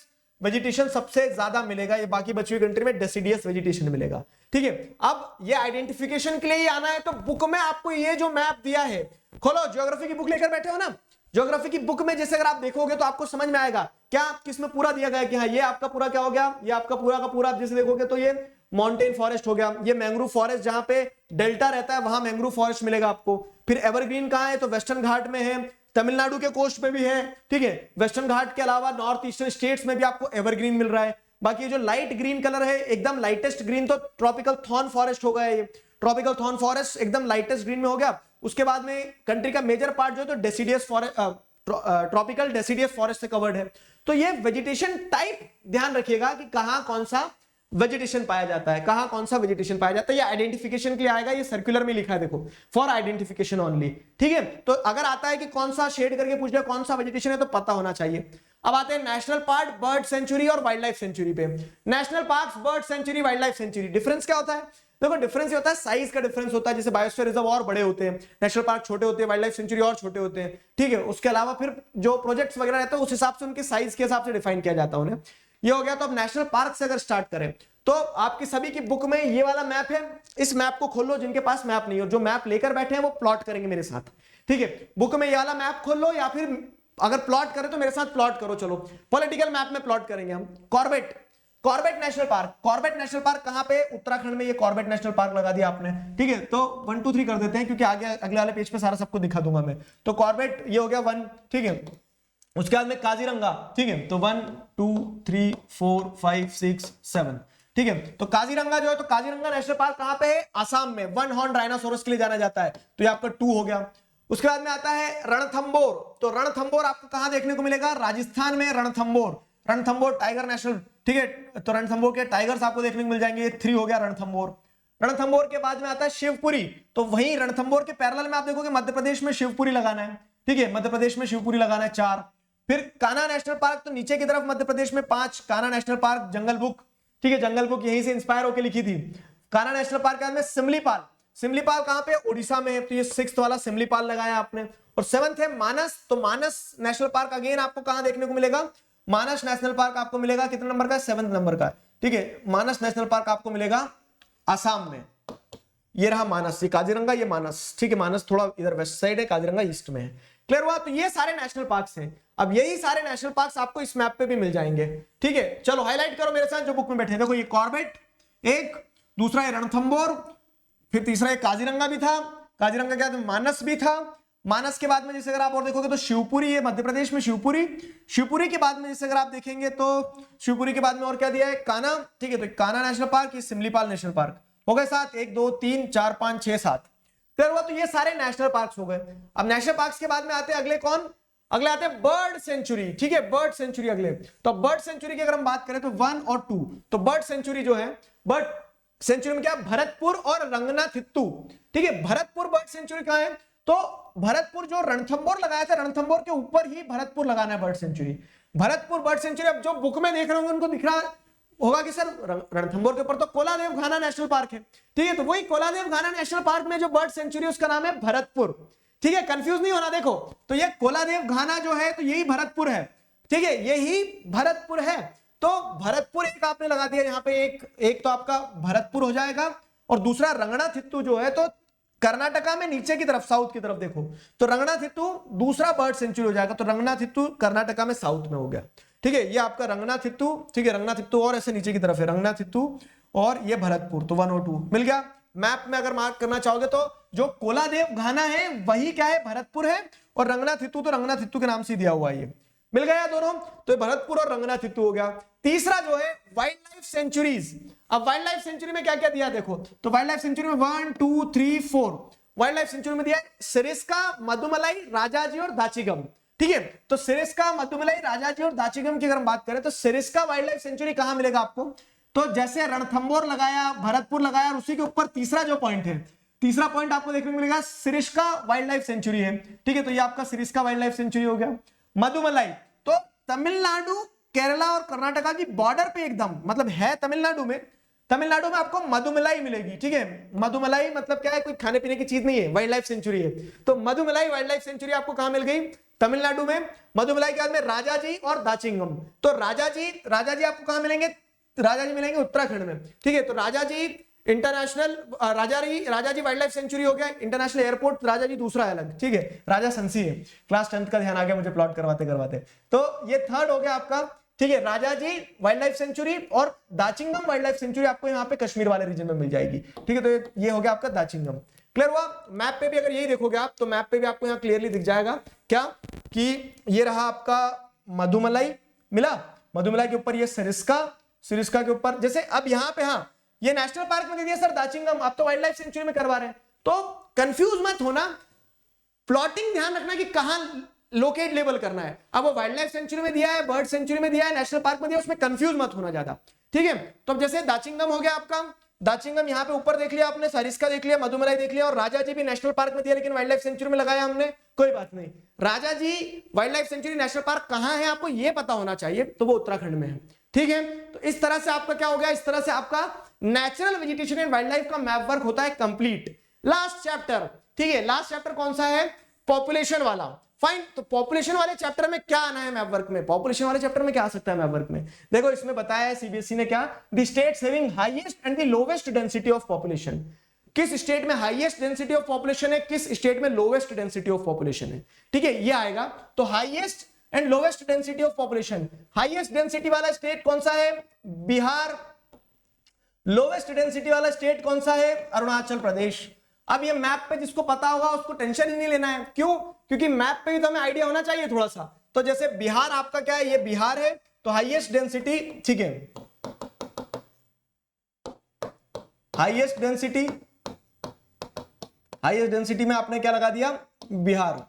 वेजिटेशन सबसे ज्यादा मिलेगा, ये बाकी बची हुई कंट्री में डेसिडियस वेजिटेशन मिलेगा। ठीक है, अब ये आइडेंटिफिकेशन के लिए ही आना है, तो बुक में आपको ये जो मैप दिया है, खोलो ज्योग्राफी की बुक लेकर बैठे हो ना, ज्योग्राफी की बुक में जैसे अगर आप देखोगे तो आपको समझ में आएगा क्या किसमें पूरा दिया गया है कि हाँ ये आपका पूरा क्या हो गया, ये आपका पूरा का पूरा आप जैसे देखोगे तो ये माउंटेन फॉरेस्ट हो गया, ये मैंग्रोव फॉरेस्ट जहां पे डेल्टा रहता है वहां मैंग्रोव फॉरेस्ट मिलेगा आपको। फिर एवरग्रीन कहां है, तो वेस्टर्न घाट में है, तमिलनाडु के कोस्ट पे भी है। ठीक है, वेस्टर्न घाट के अलावा नॉर्थ ईस्टर्न स्टेट्स में भी आपको एवरग्रीन मिल रहा है। बाकी जो लाइट ग्रीन कलर है, एकदम लाइटेस्ट ग्रीन, तो ट्रॉपिकल थॉर्न फॉरेस्ट हो गया, ये ट्रॉपिकल थॉर्न फॉरेस्ट एकदम लाइटेस्ट ग्रीन में हो गया। उसके बाद में कंट्री का मेजर पार्ट जो है तो deciduous forest, tropical deciduous forest से कवर्ड है। तो ये वेजिटेशन टाइप ध्यान रखिएगा कि कहां कौन सा वेजिटेशन पाया जाता है, कहां कौन सा वेजिटेशन पाया जाता है, ये आइडेंटिफिकेशन के लिए आएगा, ये सर्कुलर में लिखा है देखो, फॉर आइडेंटिफिकेशन ओनली। ठीक है, तो अगर आता है कि कौन सा शेड करके पूछ लिया कौन सा वेजिटेशन है तो पता होना चाहिए। अब आते हैं नेशनल पार्क, बर्ड सेंचुरी और वाइल्ड लाइफ सेंचुरी पे। National park, bird sanctuary, wild life sanctuary, difference क्या होता है? देखो डिफरेंस ये होता है साइज का डिफरेंस होता है, जैसे बायोस्फीयर रिजर्व और बड़े होते हैं, नेशनल पार्क छोटे होते हैं, वाइल्ड लाइफ सेंचुरी और छोटे होते हैं। ठीक है, उसके अलावा फिर जो प्रोजेक्ट्स वगैरह रहते हैं उस हिसाब से उनके साइज के हिसाब से डिफाइन किया जाता है उन्हें। ये हो गया। तो अब नेशनल पार्क से अगर स्टार्ट करें तो आपकी सभी की बुक में ये वाला मैप है, इस मैप को खोल लो जिनके पास मैप नहीं हो, जो मैप लेकर बैठे हैं वो प्लॉट करेंगे मेरे साथ। ठीक है, बुक में ये वाला मैप खोल लो या फिर अगर प्लॉट करें तो मेरे साथ प्लॉट करो। चलो पॉलिटिकल मैप में प्लॉट करेंगे हम। Corbett, Corbett national park, Corbett national park कहां पे? उत्तराखंड में ये कॉर्बेट नेशनल पार्क लगा दिया आपने। ठीक है, तो 1 2 3 कर देते हैं क्योंकि आगे अगले वाले पेज पे सारा सबको दिखा दूंगा मैं। तो कॉर्बेट ये हो गया 1। ठीक है, उसके बाद में काजीरंगा। ठीक है, तो 1 2 3 4 5 6 7। ठीक है, तो काजीरंगा जो है, तो काजीरंगा नेशनल पार्क कहां पे है? आसाम में। 1 हॉर्न राइनोसोरस के लिए जाना जाता है, तो ये आपका 2 हो गया। उसके बाद में आता है रणथंबोर, तो रणथंबोर आपको कहां देखने को मिलेगा? राजस्थान में रणथंबोर, रणथंबोर टाइगर नेशनल। ठीक है, तो रणथंबोर के टाइगर्स आपको देखने को मिल जाएंगे। 3 हो गया रणथंबोर। रणथंबोर के बाद में आता है शिवपुरी, तो वहीं रणथंबोर के पैरेलल में आप देखोगे मध्य प्रदेश में शिवपुरी लगाना है। ठीक है, मध्य प्रदेश में शिवपुरी लगाना है 4। फिर कान्हा नेशनल पार्क, तो नीचे की तरफ मध्य प्रदेश में 5 कान्हा नेशनल पार्क, जंगल बुक। ठीक है, जंगल बुक यहीं से इंस्पायर होकर लिखी थी। कान्हा नेशनल पार्क के बाद में सिमलीपाल, सिमलीपाल कहां पे? ओडिशा में है, तो ये 6th वाला सिमलीपाल लगाया आपने। और 7th है मानस, तो मानस नेशनल पार्क अगेन आपको कहां देखने को मिलेगा? मानस नेशनल पार्क आपको मिलेगा कितने नंबर का? 7th नंबर का। ठीक है, मानस नेशनल पार्क आपको मिलेगा आसाम में। ये रहा मानस, ये काजीरंगा, ये मानस। ठीक है, मानस थोड़ा इधर वेस्ट साइड है, काजीरंगा ईस्ट में है। क्लियर हुआ? तो ये सारे नेशनल पार्क्स हैं। अब यही सारे नेशनल पार्क्स आपको इस मैप पे भी मिल जाएंगे। ठीक है, चलो हाईलाइट करो मेरे साथ जो बुक में बैठे। देखो ये कॉर्बेट एक, दूसरा है रणथंबोर, फिर तीसरा एक काजीरंगा भी था, काजीरंगा के बाद मानस भी था। मानस के बाद में जैसे अगर आप और देखोगे तो शिवपुरी है मध्य प्रदेश में, शिवपुरी। शिवपुरी के बाद में जैसे अगर आप देखेंगे तो शिवपुरी के बाद में और क्या दिया है? कान्हा। ठीक है, तो कान्हा नेशनल पार्क, ये सिमलीपाल नेशनल पार्क हो गए 7। 1 2 3 4 5 6 7। क्लियर हुआ? तो ये सारे नेशनल पार्क्स हो गए। अब नेशनल पार्क्स के बाद में आते हैं अगले कौन? अगले आते हैं बर्ड सेंचुरी। ठीक है, बर्ड सेंचुरी अगले। तो बर्ड सेंचुरी की अगर हम बात करें तो 1 और 2, तो बर्ड सेंचुरी जो है, बर्ड सेंचुरी में क्या? भरतपुर और रंगनाथित्तू। ठीक है, भरतपुर बर्ड सेंचुरी कहां है? तो भरतपुर जो रणथंबोर लगाया था, रणथंबोर के ऊपर ही भरतपुर लगाना है bird sanctuary. Bharatpur bird sanctuary. अब जो बुक में देख रहे होंगे उनको दिख रहा होगा कि सर रणथंबोर के ऊपर तो कोलादेव घाना नेशनल पार्क है। ठीक है, तो वही कोलादेव घाना नेशनल पार्क में जो बर्ड सेंचुरी उसका नाम है भरतपुर। ठीक है, कंफ्यूज नहीं होना। देखो तो ये कोलादेव घाना जो है तो यही भरतपुर है। ठीक है, यही भरतपुर है। तो भरतपुर एक आपने लगा दिया यहाँ पे, एक तो आपका भरतपुर हो जाएगा, और दूसरा रंगनाथित्तू जो है तो कर्नाटका में नीचे की तरफ, साउथ की तरफ देखो, तो रंगनाथित्तू दूसरा बर्ड सेंचुरी हो जाएगा। तो रंगनाथित्तू कर्नाटका में साउथ में हो गया। ठीक है, ये आपका रंगनाथित्तू। ठीक है, रंगनाथित्तू और ऐसे नीचे की तरफ है रंगनाथित्तू, और ये भरतपुर। तो 1 और 2 मिल गया। मैप में अगर मार्क करना चाहोगे तो जो कोलादेव घाना है वही क्या है? भरतपुर है, और रंगनाथित्तू तो रंगनाथित्तू के नाम से दिया हुआ है। ये मिल गया दोनों, तो भरतपुर और रंगनाथित्तू हो गया। तीसरा जो है वाइल्ड लाइफ सेंचुरीज। अब वाइल्ड लाइफ सेंचुरी में क्या क्या दिया देखो, तो वाइल्ड लाइफ सेंचुरी में 1 2 3 4 वाइल्ड लाइफ सेंचुरी में दिया सरिस्का, मधुमलाई, राजाजी और दाचिगम। ठीक है, तो सरिस्का, मधुमलाई, राजाजी और दाचिगम की अगर हम बात करें तो सरिस्का वाइल्ड लाइफ सेंचुरी कहां मिलेगा आपको? तो जैसे रणथंबोर लगाया, भरतपुर लगाया, और उसी के ऊपर तीसरा जो पॉइंट है, तीसरा पॉइंट आपको देखने को मिलेगा सरिस्का वाइल्ड लाइफ सेंचुरी है। ठीक है, तो ये आपका सरिस्का वाइल्ड लाइफ सेंचुरी हो गया। मधुमलाई तो तमिलनाडु, केरला और कर्नाटका की बॉर्डर पे एकदम, मतलब है तमिलनाडु में, तमिलनाडु में आपको मधुमलाई मिलेगी। ठीक है, मधुमलाई मतलब क्या है? कोई खाने पीने की चीज नहीं है, वाइल्ड लाइफ सेंचुरी है। तो मधुमलाई वाइल्ड लाइफ सेंचुरी आपको कहां मिल गई? तमिलनाडु में। मधुमलाई के बाद में राजाजी और दाचिंगम। तो राजाजी आपको कहां मिलेंगे? राजाजी मिलेंगे उत्तराखंड में। ठीक है, तो Rajaji international, Rajaji wild life sanctuary हो गया। इंटरनेशनल एयरपोर्ट राजाजी दूसरा है अलग। ठीक है, राजा संसी है। क्लास 10th का ध्यान आ गया मुझे प्लॉट करवाते करवाते। तो ये थर्ड हो गया आपका। ठीक है, राजाजी वाइल्ड लाइफ सेंचुरी और दाचिंगम वाइल्ड लाइफ सेंचुरी आपको यहाँ पे कश्मीर वाले रीजन में मिल जाएगी। ठीक है, तो ये हो गया आपका दाचिंगम। क्लियर हुआ? मैप पे भी अगर यही देखोगे आप तो मैप पे भी आपको यहाँ क्लियरली दिख जाएगा क्या कि ये रहा आपका मधुमलाई मिला, मधुमलाई के ऊपर ये सरिस्का, सरिस्का के ऊपर जैसे अब यहाँ पे, हाँ ये नेशनल पार्क में दे दिया सर दाचिंगम, आप तो वाइल्ड लाइफ सेंचुरी में करवा रहे हैं, तो कंफ्यूज मत होना, प्लॉटिंग ध्यान रखना कि कहां लोकेट लेबल करना है। अब वो वाइल्ड लाइफ सेंचुरी में दिया है, बर्ड सेंचुरी में दिया है, नेशनल पार्क में दिया है, उसमें कंफ्यूज मत होना ज्यादा। ठीक है। तो अब जैसे दाचिंगम हो गया आपका, दाचिंगम यहाँ पे ऊपर देख लिया आपने, सरिस्का देख लिया, मधुमलाई देख लिया, और राजा जी भी नेशनल पार्क में दिया लेकिन वाइल्ड लाइफ सेंचुरी में लगाया हमने, कोई बात नहीं। Rajaji wildlife sanctuary national park कहाँ है आपको ये पता होना चाहिए, तो वो उत्तराखंड में है, ठीक है। तो इस तरह से आपका क्या हो गया, इस तरह से आपका natural vegetation and wild life का मैप वर्क होता है कंप्लीट। लास्ट चैप्टर, ठीक है, लास्ट चैप्टर कौन सा है, पॉपुलेशन वाला, फाइन। तो पॉपुलेशन वाले चैप्टर में क्या आना है मैप वर्क में, पॉपुलेशन वाले चैप्टर में क्या आ सकता है मैप वर्क में, देखो इसमें बताया है सीबीएसई ने क्या, the states having highest and the lowest density of population. किस स्टेट में हाईएस्ट डेंसिटी ऑफ पॉपुलेशन है, किस स्टेट में लोवेस्ट डेंसिटी ऑफ पॉपुलेशन है, ठीक है, ये आएगा। तो highest and lowest density of population, highest density वाला स्टेट कौन सा है, बिहार। लोवेस्ट डेंसिटी वाला स्टेट कौन सा है, अरुणाचल प्रदेश। अब ये मैप पे जिसको पता होगा उसको टेंशन ही नहीं लेना है, क्यों, क्योंकि मैप पे भी तो हमें आइडिया होना चाहिए थोड़ा सा। तो जैसे बिहार आपका क्या है, ये बिहार है, तो हाईएस्ट डेंसिटी, ठीक है, हाईएस्ट डेंसिटी, हाईएस्ट डेंसिटी में आपने क्या लगा दिया, बिहार,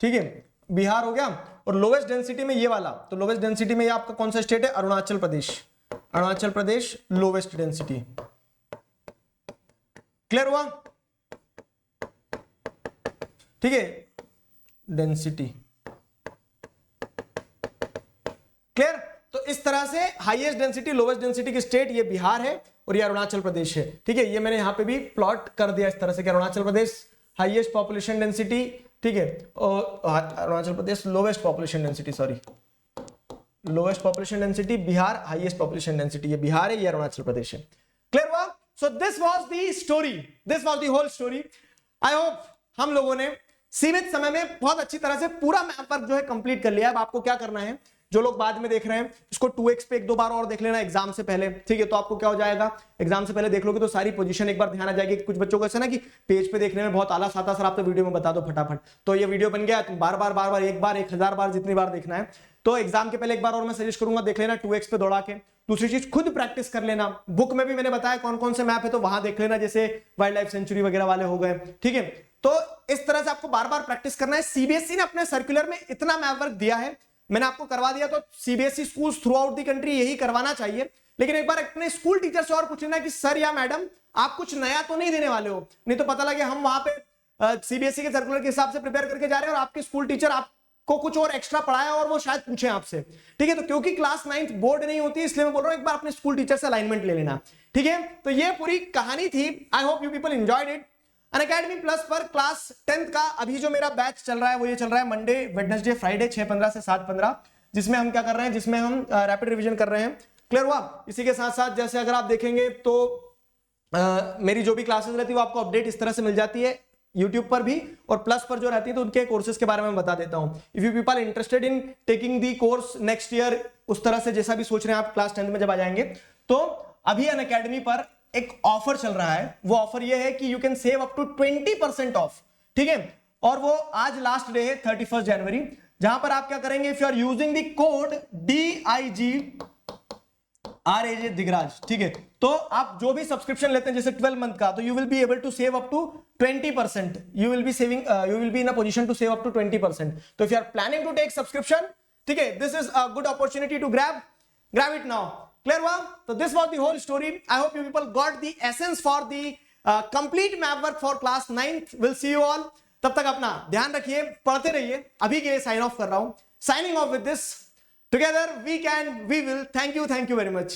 ठीक है, बिहार हो गया। और लोवेस्ट डेंसिटी में ये वाला, तो लोवेस्ट डेंसिटी में ये आपका कौन सा स्टेट है, Arunachal Pradesh, Arunachal Pradesh lowest density. Clear हुआ, ठीक है, डेंसिटी क्लियर। तो इस तरह से हाईएस्ट डेंसिटी लोवेस्ट डेंसिटी की स्टेट ये बिहार है और ये अरुणाचल प्रदेश है, ठीक है। ये मैंने यहां पे भी प्लॉट कर दिया इस तरह से कि Arunachal Pradesh highest population density, ठीक है, और Arunachal Pradesh lowest population density, sorry lowest population density, Bihar highest population density, ये बिहार है, ये अरुणाचल प्रदेश है। क्लियर हुआ। So this was the story, this was the whole story. I hope हम लोगों ने सीमित समय में बहुत अच्छी तरह से पूरा मैप वर्क जो है कंप्लीट कर लिया। अब आपको क्या करना है, जो लोग बाद में देख रहे हैं इसको 2x पे एक दो बार और देख लेना एग्जाम से पहले, ठीक है। तो आपको क्या हो जाएगा, एग्जाम से पहले देख लोगे तो सारी पोजीशन एक बार ध्यान आ जाएगी। कुछ बच्चों को ऐसा ना कि पेज पे देखने में बहुत आलस आता, सर आप तो वीडियो में बता दो फटाफट, तो ये वीडियो बन गया, तुम बार बार एक बार 1000 बार जितनी बार देखना है। तो एग्जाम के पहले एक बार और मैं सजेस्ट करूंगा देख लेना 2x पे दौड़ा के। दूसरी चीज खुद प्रैक्टिस कर लेना, बुक में भी मैंने बताया कौन कौन से मैप है तो वहां देख लेना, जैसे वाइल्ड लाइफ सेंचुरी वगैरह वाले हो गए, ठीक है। तो इस तरह से आपको बार बार प्रैक्टिस करना है। सीबीएसई ने अपने सर्कुलर में इतना मैप वर्क दिया है, मैंने आपको करवा दिया, तो CBSE schools through out the country यही करवाना चाहिए। लेकिन एक बार अपने स्कूल टीचर से और पूछना कि सर या मैडम आप कुछ नया तो नहीं देने वाले हो, नहीं तो पता लगे हम वहां पे सीबीएसई के सर्कुलर के हिसाब से प्रिपेयर करके जा रहे हैं और आपके स्कूल टीचर आपको कुछ और एक्स्ट्रा पढ़ाया और वो शायद पूछे आपसे, ठीक है। तो क्योंकि क्लास 9th बोर्ड नहीं होती इसलिए मैं बोल रहा हूं एक बार अपने स्कूल टीचर से अलाइनमेंट ले लेना, ठीक है। तो ये पूरी कहानी थी। आई hope you people enjoyed it. Unacademy plus पर क्लास 10th का अभी जो मेरा बैच चल रहा है वो ये चल रहा है मंडे वेडनेसडे फ्राइडे 6:15 से 7:15, जिसमें हम क्या कर रहे हैं, जिसमें हम रैपिड रिवीजन कर रहे हैं। क्लियर हुआ। इसी के साथ साथ जैसे अगर आप देखेंगे तो मेरी जो भी क्लासेस रहती है वो आपको अपडेट इस तरह से मिल जाती है यूट्यूब पर भी, और प्लस पर जो रहती है तो उनके कोर्सेज के बारे में बता देता हूं। If you people interested in taking the course next year, उस तरह से जैसा भी सोच रहे हैं आप क्लास 10th में जब आ जाएंगे, तो अभी अनअकैडमी पर एक ऑफर चल रहा है। वो ऑफर ये है कि you can save up to 20% off, ठीक है। और वो आज लास्ट डे है 31 जनवरी, जहां पर आप क्या करेंगे, if you are using the code DIG RAJ Digraj, ठीक है, तो आप जो भी सब्सक्रिप्शन लेते हैं जैसे 12 मंथ का, तो you will be able to save up to 20%, you will be saving, you will be in a position to save up to 20%। तो if you are planning to take subscription, ठीक है, this is a good opportunity to grab it now. Clear हुआ। तो this was the whole story. I hope you people got the essence for the complete map work for class 9th। Will see you all. तब तक अपना ध्यान रखिए, पढ़ते रहिए। अभी के लिए साइन ऑफ कर रहा हूं, signing off with this, together we can, we will, thank you very much।